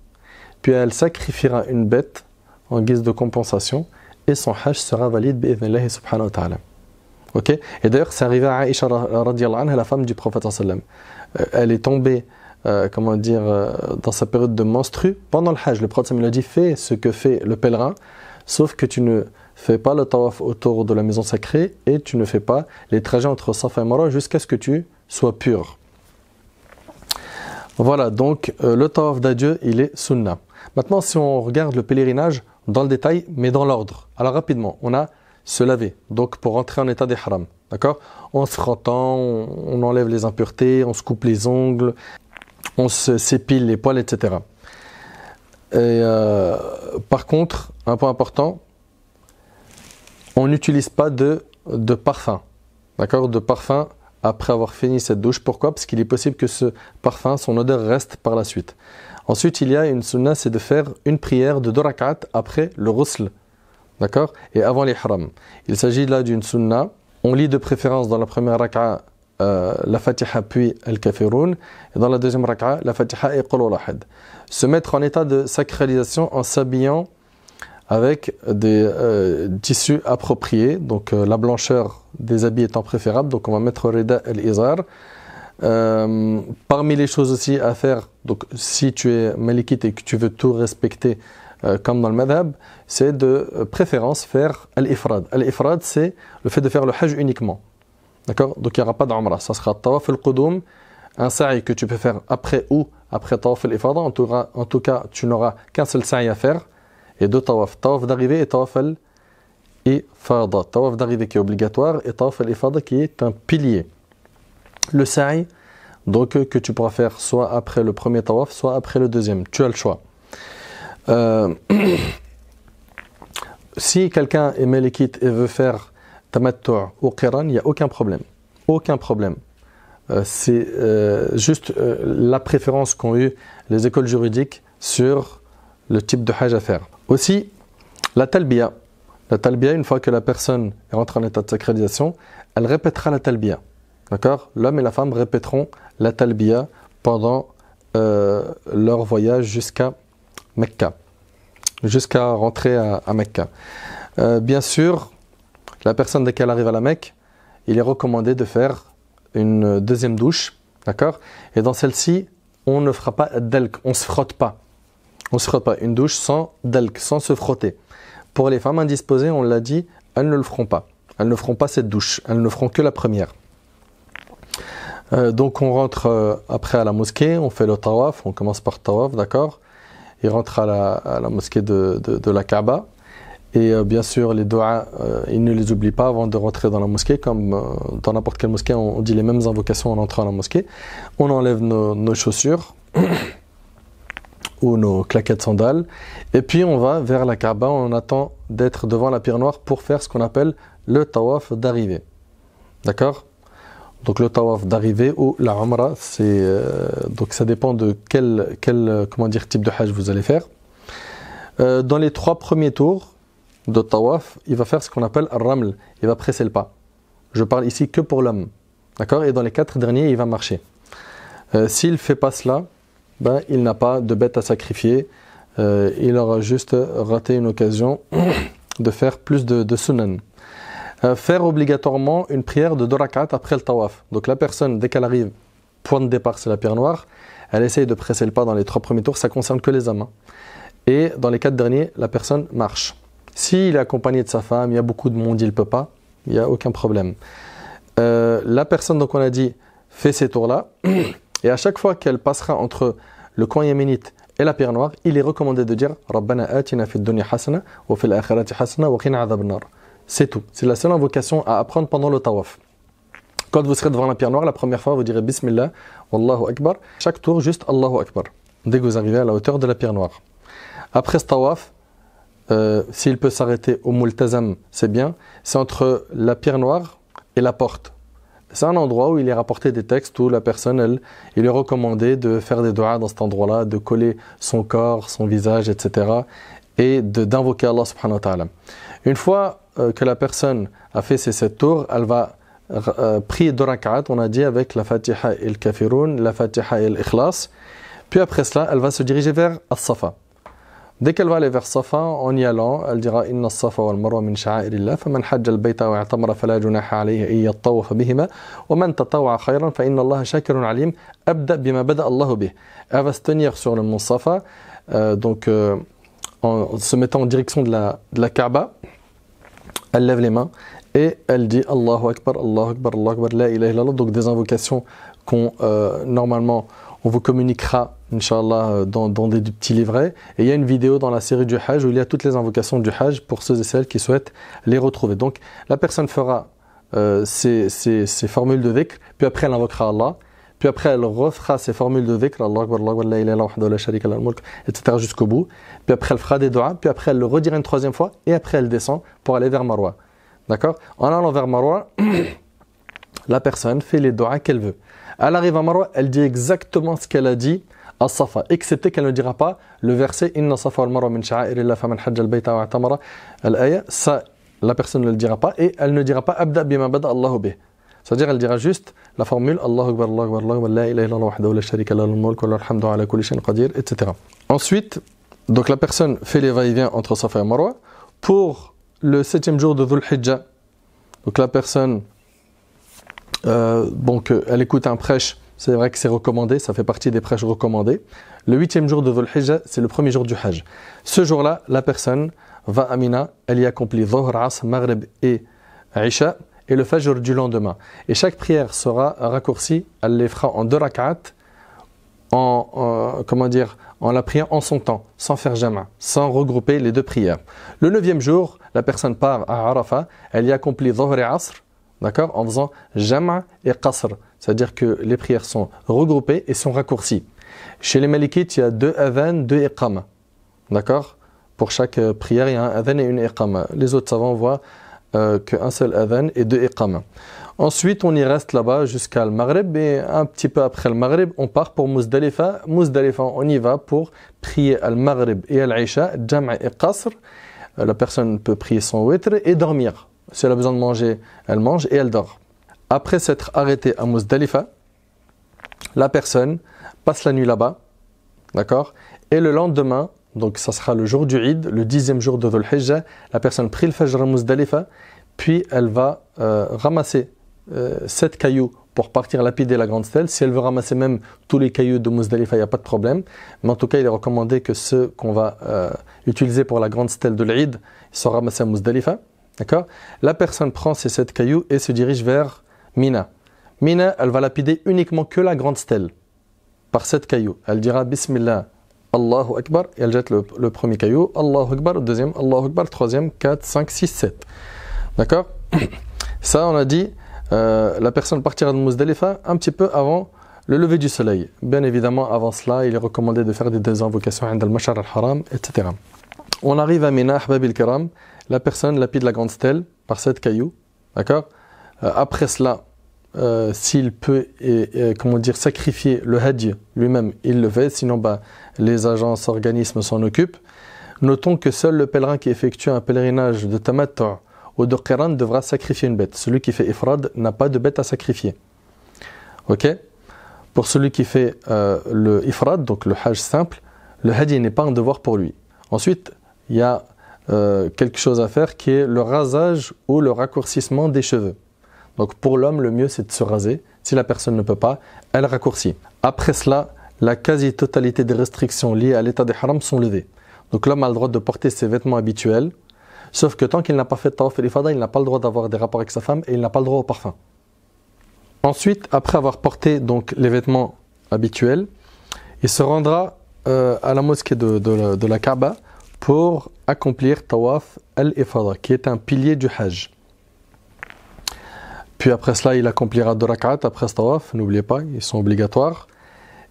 puis elle sacrifiera une bête en guise de compensation et son hajj sera valide bi'idhnillahi subhanahu wa ta'ala. Ok? Et d'ailleurs, c'est arrivé à Aïcha radiyallahu anha, la femme du prophète sallam. Elle est tombée dans sa période de menstru pendant le hajj. Le prophète lui a dit fais ce que fait le pèlerin, sauf que tu ne fais pas le tawaf autour de la maison sacrée et tu ne fais pas les trajets entre Safa et Marwa jusqu'à ce que tu sois pur. Voilà, donc le tawaf d'adieu, il est sunna. Maintenant, si on regarde le pèlerinage dans le détail, mais dans l'ordre. Alors rapidement, on a se laver, donc pour entrer en état d'ihram, d'accord? En se frottant, on enlève les impuretés, on se coupe les ongles, on s'épile les poils, etc. Et par contre, un point important, on n'utilise pas de parfum, d'accord? De parfum après avoir fini cette douche. Pourquoi? Parce qu'il est possible que ce parfum, son odeur reste par la suite. Ensuite, il y a une sunna, c'est de faire une prière de 2 rak'at après le ghusl, d'accord? Et avant l'ihram. Il s'agit là d'une sunna. On lit de préférence dans la première rak'a la Fatiha puis Al-Kafirun, et dans la deuxième rak'a la Fatiha et Qul Huwallahu. Se mettre en état de sacralisation en s'habillant avec des tissus appropriés, donc la blancheur des habits étant préférable, donc on va mettre Rida al-Izar. Parmi les choses aussi à faire, donc si tu es malikite et que tu veux tout respecter comme dans le madhab, c'est de préférence faire al-ifrad. Al-ifrad, c'est le fait de faire le hajj uniquement. D'accord? Donc il n'y aura pas d'umrah. Ça sera tawaf al-qudum, un sa'i que tu peux faire après ou après tawaf al-ifrada. En tout cas, tu n'auras qu'un seul sa'i à faire et 2 tawaf. Tawaf d'arrivée et tawaf al-ifrada. Tawaf d'arrivée qui est obligatoire et tawaf al-ifrada qui est un pilier. Le sa'i, donc que tu pourras faire soit après le premier tawaf, soit après le deuxième. Tu as le choix. Si quelqu'un est malikite et veut faire tamattu' ou qiran, il n'y a aucun problème. Aucun problème. C'est juste la préférence qu'ont eu les écoles juridiques sur le type de hajj à faire. Aussi, la talbiya. La talbiya, une fois que la personne rentre en état de sacralisation, elle répétera la talbiya. D'accord? L'homme et la femme répéteront la talbiya pendant leur voyage jusqu'à Mecca, jusqu'à rentrer à Mecca. Bien sûr, la personne dès qu'elle arrive à la Mecque, il est recommandé de faire une deuxième douche, d'accord? Et dans celle-ci, on ne fera pas delk, on se frotte pas. On se frotte pas. Une douche sans delk, sans se frotter. Pour les femmes indisposées, on l'a dit, elles ne le feront pas. Elles ne feront pas cette douche. Elles ne feront que la première. Donc on rentre après à la mosquée, on fait le tawaf, on commence par tawaf, d'accord? Il rentre à la mosquée de la Kaaba. Et bien sûr, les doigts, il ne les oublie pas avant de rentrer dans la mosquée. Comme dans n'importe quelle mosquée, on dit les mêmes invocations en entrant à la mosquée. On enlève nos chaussures. ou nos claquettes sandales. Et puis on va vers la Kaaba, on attend d'être devant la pierre noire pour faire ce qu'on appelle le tawaf d'arrivée. D'accord? Donc le tawaf d'arrivée ou la umrah, donc ça dépend de quel type de hajj vous allez faire. Dans les 3 premiers tours de tawaf, il va faire ce qu'on appelle al-raml, il va presser le pas. Je parle ici que pour l'homme. D'accord? Et dans les 4 derniers, il va marcher. S'il ne fait pas cela, il n'a pas de bête à sacrifier. Il aura juste raté une occasion de faire plus de sunan. Faire obligatoirement une prière de 2 rak'at après le tawaf. Donc la personne, dès qu'elle arrive, point de départ c'est la pierre noire, elle essaye de presser le pas dans les 3 premiers tours, ça concerne que les hommes. Et dans les 4 derniers, la personne marche. S'il est accompagné de sa femme, il y a beaucoup de monde, il ne peut pas, il n'y a aucun problème. La personne, donc on a dit, fait ces tours-là, et à chaque fois qu'elle passera entre le coin yéménite et la pierre noire, il est recommandé de dire « Rabbana atina fid dunya hasana, wa fil akhirati hasana, wa qina adhab an-nar ». C'est tout. C'est la seule invocation à apprendre pendant le tawaf. Quand vous serez devant la pierre noire, la première fois, vous direz Bismillah, Wallahu Akbar. Chaque tour, juste Allahu Akbar. Dès que vous arrivez à la hauteur de la pierre noire. Après ce tawaf, s'il peut s'arrêter au multazam, c'est bien. C'est entre la pierre noire et la porte. C'est un endroit où il est rapporté des textes où la personne, il est recommandé de faire des doigts dans cet endroit-là, de coller son corps, son visage, etc. et d'invoquer Allah subhanahu wa ta'ala. Une fois que la personne a fait ses 7 tours, elle va prier 2 rak'at, on a dit, avec la Fatiha et le Kafirun, la Fatiha et l'Ikhlas. Puis après cela, elle va se diriger vers As-Safa. Dès qu'elle va aller vers Safa, en y allant, elle dira Inna as-Safa wal Marwa min sha'airillah, faman hajja al-bayta wa i'tamara fala junaha alayhi an yattawafa bihima, wa man tatawwa khayran fa inna Allaha shakirun alim, abda bima bada Allahu bih. Elle va se tenir sur le mont Safa, en se mettant en direction de la Kaaba. Elle lève les mains et elle dit Allahu Akbar, Allahu Akbar, Allahu Akbar, la ilaha illallah. Donc des invocations qu'on normalement on vous communiquera, Inch'Allah, dans des petits livrets. Et il y a une vidéo dans la série du Hajj où il y a toutes les invocations du Hajj pour ceux et celles qui souhaitent les retrouver. Donc la personne fera ces formules de dhikr, puis après elle invoquera Allah, puis après elle refera ses formules de dhikr, Allahu Akbar, Allahu Akbar, la ilaha illallah, wahdahu la sharika lahu al-mulk, etc. jusqu'au bout. Puis après elle fera des doigts, puis après elle le redira une 3e fois, et après elle descend pour aller vers Marwa. D'accord? En allant vers Marwa, la personne fait les doigts qu'elle veut. Elle arrive à Marwa, elle dit exactement ce qu'elle a dit à Safa, excepté qu'elle ne dira pas le verset Inna Safa wal Marwa min sha'airillah faman hajja al-bayta wa i'tamara al-aya. Ça, la personne ne le dira pas, et elle ne dira pas Abda bima bada Allahu bih. C'est-à-dire, elle dira juste la formule Allahu Akbar, Allahu Akbar, Allahu Akbar, la ilaha illallah wahdahu la sharika lahu al-mulk wa lahu al-hamdu ala kulli shay'in qadir, etc. Ensuite, donc la personne fait les va-et-vient entre Safa et Marwa. Pour le 7e jour de Dhul Hijjah, donc la personne elle écoute un prêche, c'est vrai que c'est recommandé, ça fait partie des prêches recommandés. Le 8e jour de Dhul Hijjah, c'est le 1er jour du Hajj. Ce jour-là, la personne va à Mina, elle y accomplit Dhuhr, Asr, Maghrib et Isha, et le Fajr du lendemain. Et chaque prière sera raccourcie, elle les fera en 2 rak'at, en la priant en son temps, sans faire jama', sans regrouper les 2 prières. Le 9e jour, la personne part à Arafah, elle y accomplit Dhuhr et Asr, d'accord, en faisant jama' et qasr, c'est-à-dire que les prières sont regroupées et sont raccourcies. Chez les Malikites, il y a 2 adhan, 2 iqama, d'accord. Pour chaque prière, il y a un adhan et une iqama. Les autres savants voient qu'un seul adhan et 2 iqama. Ensuite, on y reste là-bas jusqu'à le Maghrib, et un petit peu après le Maghrib, on part pour Muzdalifa. Muzdalifa, on y va pour prier al-Maghrib et al-Isha, jama' et qasr. La personne peut prier son witr et dormir. Si elle a besoin de manger, elle mange et elle dort. Après s'être arrêtée à Muzdalifa, la personne passe la nuit là-bas, d'accord? Et le lendemain, donc ça sera le jour du Eid, le 10e jour de Dhul Hijjah, la personne prie le Fajr à Muzdalifa, puis elle va ramasser 7 cailloux pour partir lapider la grande stèle. Si elle veut ramasser même tous les cailloux de Muzdalifa, il n'y a pas de problème. Mais en tout cas, il est recommandé que ceux qu'on va utiliser pour la grande stèle de l'Eid soient ramassés à Muzdalifa. D'accord? La personne prend ces 7 cailloux et se dirige vers Mina. Mina, elle va lapider uniquement que la grande stèle par 7 cailloux. Elle dira Bismillah, Allahu Akbar, et elle jette le premier caillou, Allahu Akbar, le deuxième, Allahu Akbar, le troisième, 4, 5, 6, 7. D'accord? Ça, on a dit, la personne partira de Muzdalifa un petit peu avant Le lever du soleil. Bien évidemment, avant cela, il est recommandé de faire des invocations عند المشعر الحرام, etc. On arrive à Mina, Ahbab al-Kiram. La personne lapide la grande stèle par 7 cailloux. D'accord? Après cela, s'il peut sacrifier le hajj lui-même, il le fait. Sinon, les agences, organismes s'en occupent. Notons que seul le pèlerin qui effectue un pèlerinage de tamattu ou de qiran devra sacrifier une bête. Celui qui fait ifrad n'a pas de bête à sacrifier. Ok? Pour celui qui fait le ifrad, donc le hajj simple, le hajj n'est pas un devoir pour lui. Ensuite, il y a quelque chose à faire qui est le rasage ou le raccourcissement des cheveux. Donc pour l'homme, le mieux c'est de se raser. Si la personne ne peut pas, elle raccourcit. Après cela, la quasi-totalité des restrictions liées à l'état des haram sont levées. Donc l'homme a le droit de porter ses vêtements habituels, sauf que tant qu'il n'a pas fait tawaf et l'ifada, il n'a pas le droit d'avoir des rapports avec sa femme et il n'a pas le droit au parfum. Ensuite, après avoir porté donc les vêtements habituels, il se rendra à la mosquée de la Kaaba pour accomplir tawaf al-ifada, qui est un pilier du hajj. Puis après cela, il accomplira 2 rak'at après ce tawaf, n'oubliez pas, ils sont obligatoires.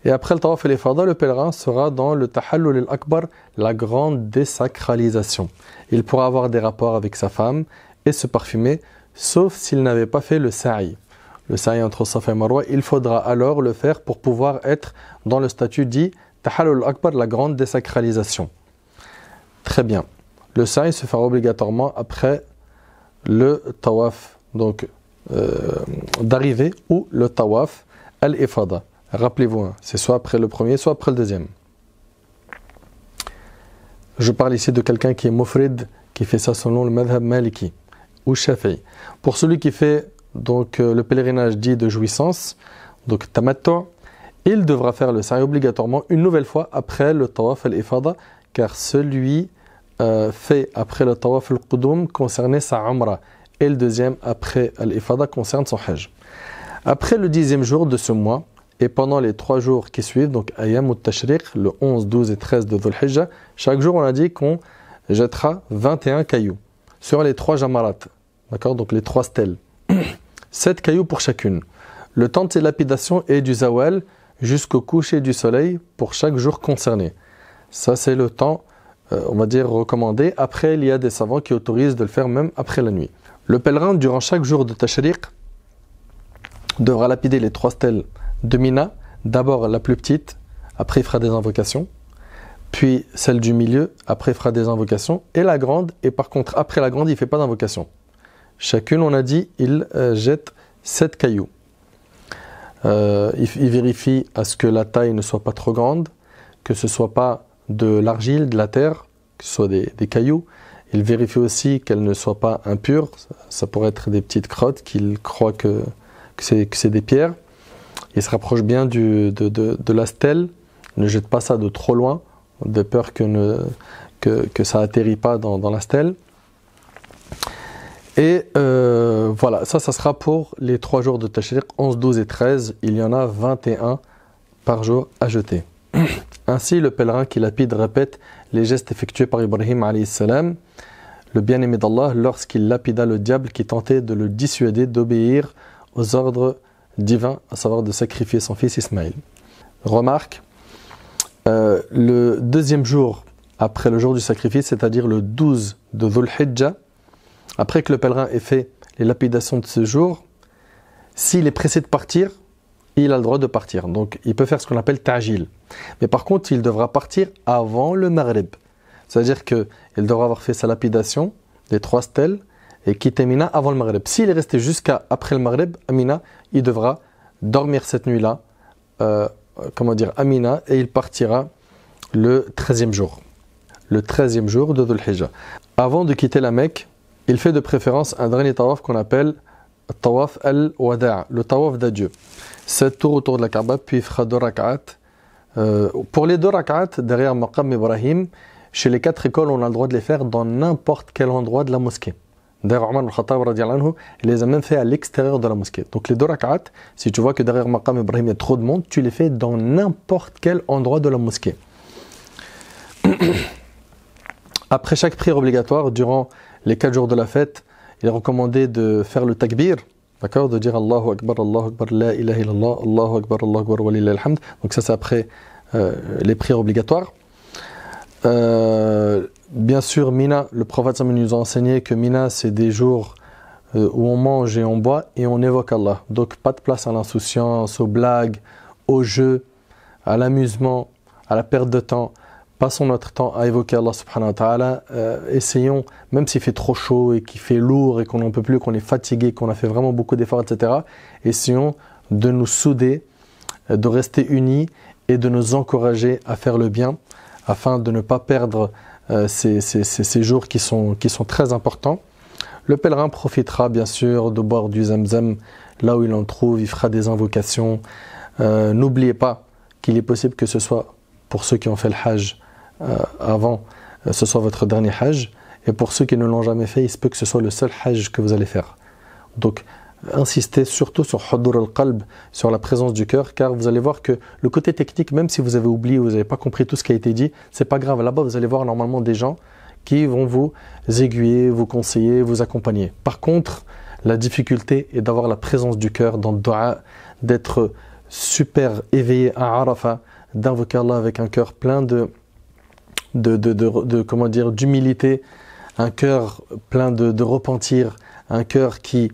Et après le tawaf al-ifada, le pèlerin sera dans le tahallul al-akbar, la grande désacralisation. Il pourra avoir des rapports avec sa femme et se parfumer, sauf s'il n'avait pas fait le sa'i. Le sa'i entre Safa et Marwa, il faudra alors le faire pour pouvoir être dans le statut dit tahallul al-akbar, la grande désacralisation. Très bien. Le sa'i se fera obligatoirement après le tawaf d'arrivée ou le tawaf al-ifada. Rappelez-vous, c'est soit après le premier, soit après le deuxième. Je parle ici de quelqu'un qui est mufrid, qui fait ça selon le madhab maliki ou shafi'i. Pour celui qui fait le pèlerinage dit de jouissance, donc tamattu, il devra faire le sa'i obligatoirement une nouvelle fois après le tawaf al-ifada, car celui fait après le tawaf al-qudum concernait sa umrah et le deuxième après al-ifada concerne son hajj. Après le 10e jour de ce mois et pendant les 3 jours qui suivent, donc ayam al-tashriq, le 11, 12 et 13 de Dhul Hijjah, chaque jour on a dit qu'on jettera 21 cailloux sur les 3 jamarat, d'accord, donc les 3 stèles. 7 cailloux pour chacune. Le temps de ces lapidations est du zawal jusqu'au coucher du soleil pour chaque jour concerné. Ça c'est le temps, on va dire, recommandé. Après, il y a des savants qui autorisent de le faire même après la nuit. Le pèlerin, durant chaque jour de tashriq, devra lapider les 3 stèles de Mina. D'abord la plus petite, après il fera des invocations. Puis celle du milieu, après il fera des invocations. Et la grande, et par contre, après la grande, il ne fait pas d'invocation. Chacune, on a dit, il jette 7 cailloux. Il vérifie à ce que la taille ne soit pas trop grande, que ce ne soit pas de l'argile, de la terre, que ce soit des cailloux. Il vérifie aussi qu'elle ne soit pas impure. Ça pourrait être des petites crottes qu'il croit que c'est des pierres. Il se rapproche bien de la stèle. Ne jette pas ça de trop loin, de peur que ça atterrit pas dans la stèle. Et voilà, ça sera pour les 3 jours de tashriq, 11, 12 et 13. Il y en a 21 par jour à jeter. Ainsi, le pèlerin qui lapide répète les gestes effectués par Ibrahim alayhi salam, le bien-aimé d'Allah, lorsqu'il lapida le diable qui tentait de le dissuader d'obéir aux ordres divins, à savoir de sacrifier son fils Ismaïl. Remarque, le 2e jour après le jour du sacrifice, c'est-à-dire le 12 de Dhul Hijjah, après que le pèlerin ait fait les lapidations de ce jour, s'il est pressé de partir, il a le droit de partir. Donc il peut faire ce qu'on appelle ta'jil. Mais par contre, il devra partir avant le maghrib. C'est-à-dire qu'il devra avoir fait sa lapidation, les 3 stèles, et quitter Mina avant le maghrib. S'il est resté jusqu'à après le maghrib, à Mina, il devra dormir cette nuit-là, à Mina, et il partira le 13e jour. Le 13e jour de Dhul Hijjah. Avant de quitter la Mecque, il fait de préférence un dernier tawaf qu'on appelle tawaf al-wada', le tawaf d'adieu. 7 tours autour de la Kaaba, puis il fera 2 rak'at. Pour les 2 rak'at, derrière Maqam Ibrahim, chez les 4 écoles, on a le droit de les faire dans n'importe quel endroit de la mosquée. D'ailleurs, Omar al-Khattab, il les a même fait à l'extérieur de la mosquée. Donc les 2 rak'at, si tu vois que derrière Maqam Ibrahim, il y a trop de monde, tu les fais dans n'importe quel endroit de la mosquée. Après chaque prière obligatoire, durant les 4 jours de la fête, il est recommandé de faire le takbir, D'accord, de dire Allahu Akbar, la ilaha illallah, Allahu Akbar, wa lillahi alhamd. Donc ça c'est après les prières obligatoires. Bien sûr, Mina, le prophète nous a enseigné que Mina c'est des jours où on mange et on boit et on évoque Allah. Donc pas de place à l'insouciance, aux blagues, aux jeux, à l'amusement, à la perte de temps. Passons notre temps à évoquer Allah subhanahu wa ta'ala. Essayons, même s'il fait trop chaud et qu'il fait lourd et qu'on n'en peut plus, qu'on est fatigué, qu'on a fait vraiment beaucoup d'efforts, etc. Essayons de nous souder, de rester unis et de nous encourager à faire le bien afin de ne pas perdre ces jours qui sont très importants. Le pèlerin profitera bien sûr de boire du zamzam là où il en trouve, il fera des invocations. N'oubliez pas qu'il est possible que ce soit pour ceux qui ont fait le hajj avant, ce soit votre dernier hajj, et pour ceux qui ne l'ont jamais fait, il se peut que ce soit le seul hajj que vous allez faire. Donc insistez surtout sur hudur al-qalb, sur la présence du cœur, car vous allez voir que le côté technique, même si vous avez oublié, vous n'avez pas compris tout ce qui a été dit, c'est pas grave. Là-bas, vous allez voir normalement des gens qui vont vous aiguiller, vous conseiller, vous accompagner. Par contre, la difficulté est d'avoir la présence du cœur dans le dua, d'être super éveillé à Arafah, d'invoquer Allah avec un cœur plein d'humilité, un cœur plein de repentir, un cœur qui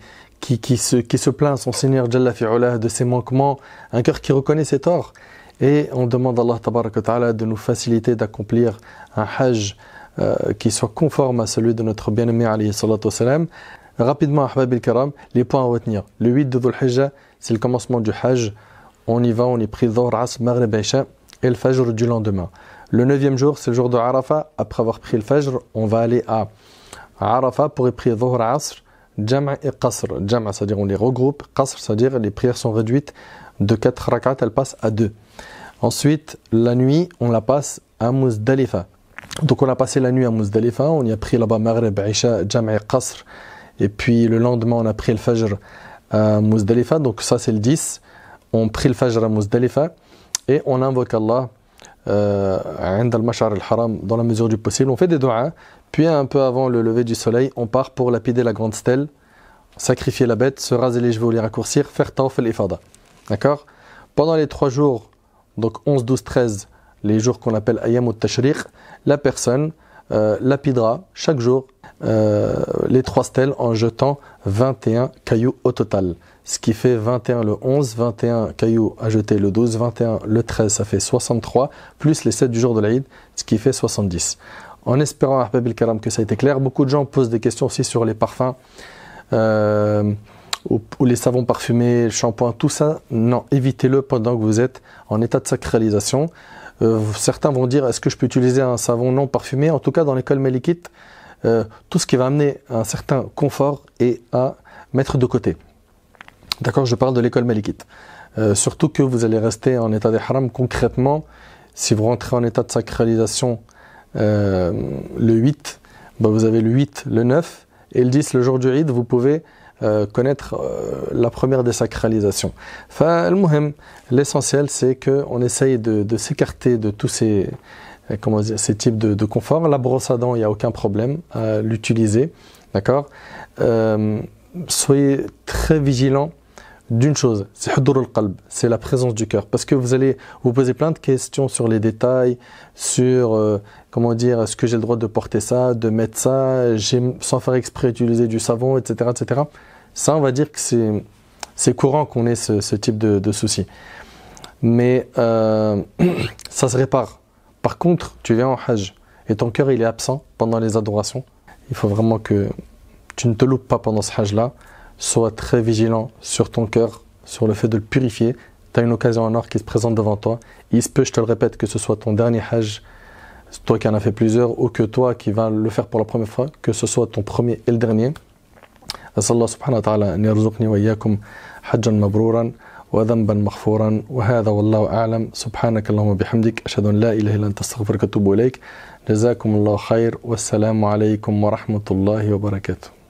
se plaint à son Seigneur Jalla fi'ulah de ses manquements, un cœur qui reconnaît ses torts. Et on demande à Allah tabaraka wa ta'ala de nous faciliter d'accomplir un hajj qui soit conforme à celui de notre bien-aimé alayhi salatu wassalam. Rapidement, ahbab al-kiram, les points à retenir. Le 8 de Dhul Hijjah, c'est le commencement du hajj. On y va, on y prie Dhuhr, Asr, Maghrib, Isha et le Fajr du lendemain. Le 9e jour, c'est le jour de Arafah. Après avoir pris le Fajr, on va aller à Arafah pour y prier Dhuhr, Asr, Jam' et Qasr. Jam', c'est-à-dire on les regroupe. Qasr, c'est-à-dire les prières sont réduites de 4 rak'at, elles passent à 2. Ensuite, la nuit, on la passe à Muzdalifa. Donc on a passé la nuit à Muzdalifa, on y a pris là-bas Maghrib, Isha, Jam' et Qasr. Et puis le lendemain, on a pris le Fajr à Muzdalifa. Donc ça, c'est le 10. On prie le Fajr à Muzdalifa et on invoque Allah عند المشعر الحرام dans la mesure du possible. On fait des doigts, puis un peu avant le lever du soleil, on part pour lapider la grande stèle, sacrifier la bête, se raser les cheveux ou les raccourcir, faire tawaf al-ifada. D'accord? Pendant les 3 jours, donc 11, 12, 13, les jours qu'on appelle Ayyam al-Tashriq, la personne lapidera chaque jour les 3 stèles en jetant 21 cailloux au total. Ce qui fait 21 le 11, 21 cailloux à jeter le 12, 21 le 13, ça fait 63, plus les 7 du jour de l'Aïd, ce qui fait 70. En espérant, ahbab al-kiram, que ça a été clair, beaucoup de gens posent des questions aussi sur les parfums, ou les savons parfumés, le shampoing, tout ça. Non, évitez-le pendant que vous êtes en état de sacralisation. Certains vont dire, est-ce que je peux utiliser un savon non parfumé? En tout cas, dans l'école malikite, tout ce qui va amener un certain confort est à mettre de côté. D'accord, je parle de l'école malikite. Surtout que vous allez rester en état d'ihram. Concrètement, si vous rentrez en état de sacralisation le 8, vous avez le 8, le 9 et le 10, le jour du Eid, vous pouvez connaître la première désacralisation. L'essentiel, c'est qu'on essaye de s'écarter de tous ces types de confort. La brosse à dents, il n'y a aucun problème à l'utiliser. D'accord. Soyez très vigilants d'une chose, c'est hudur al-qalb, c'est la présence du cœur. Parce que vous allez vous poser plein de questions sur les détails, sur est-ce que j'ai le droit de porter ça, de mettre ça, sans faire exprès utiliser du savon, etc., etc. Ça, on va dire que c'est courant qu'on ait ce type de soucis. Mais ça se répare. Par contre, tu viens en hajj et ton cœur il est absent pendant les adorations. Il faut vraiment que tu ne te loupes pas pendant ce hajj-là. Sois très vigilant sur ton cœur, sur le fait de le purifier. Tu as une occasion en or qui se présente devant toi. Il se peut, je te le répète, que ce soit ton dernier hajj, toi qui en as fait plusieurs, ou que toi qui vas le faire pour la première fois, que ce soit ton premier et le dernier. أسأل الله سبحانه وتعالى أن يرزقني وإياكم حجا مبرورا وذنبا مغفورا وهذا والله أعلم سبحانك اللهم وبحمدك أشهد أن لا إله إلا أنت أستغفرك وأتوب إليك جزاكم الله خير والسلام عليكم ورحمة الله وبركاته.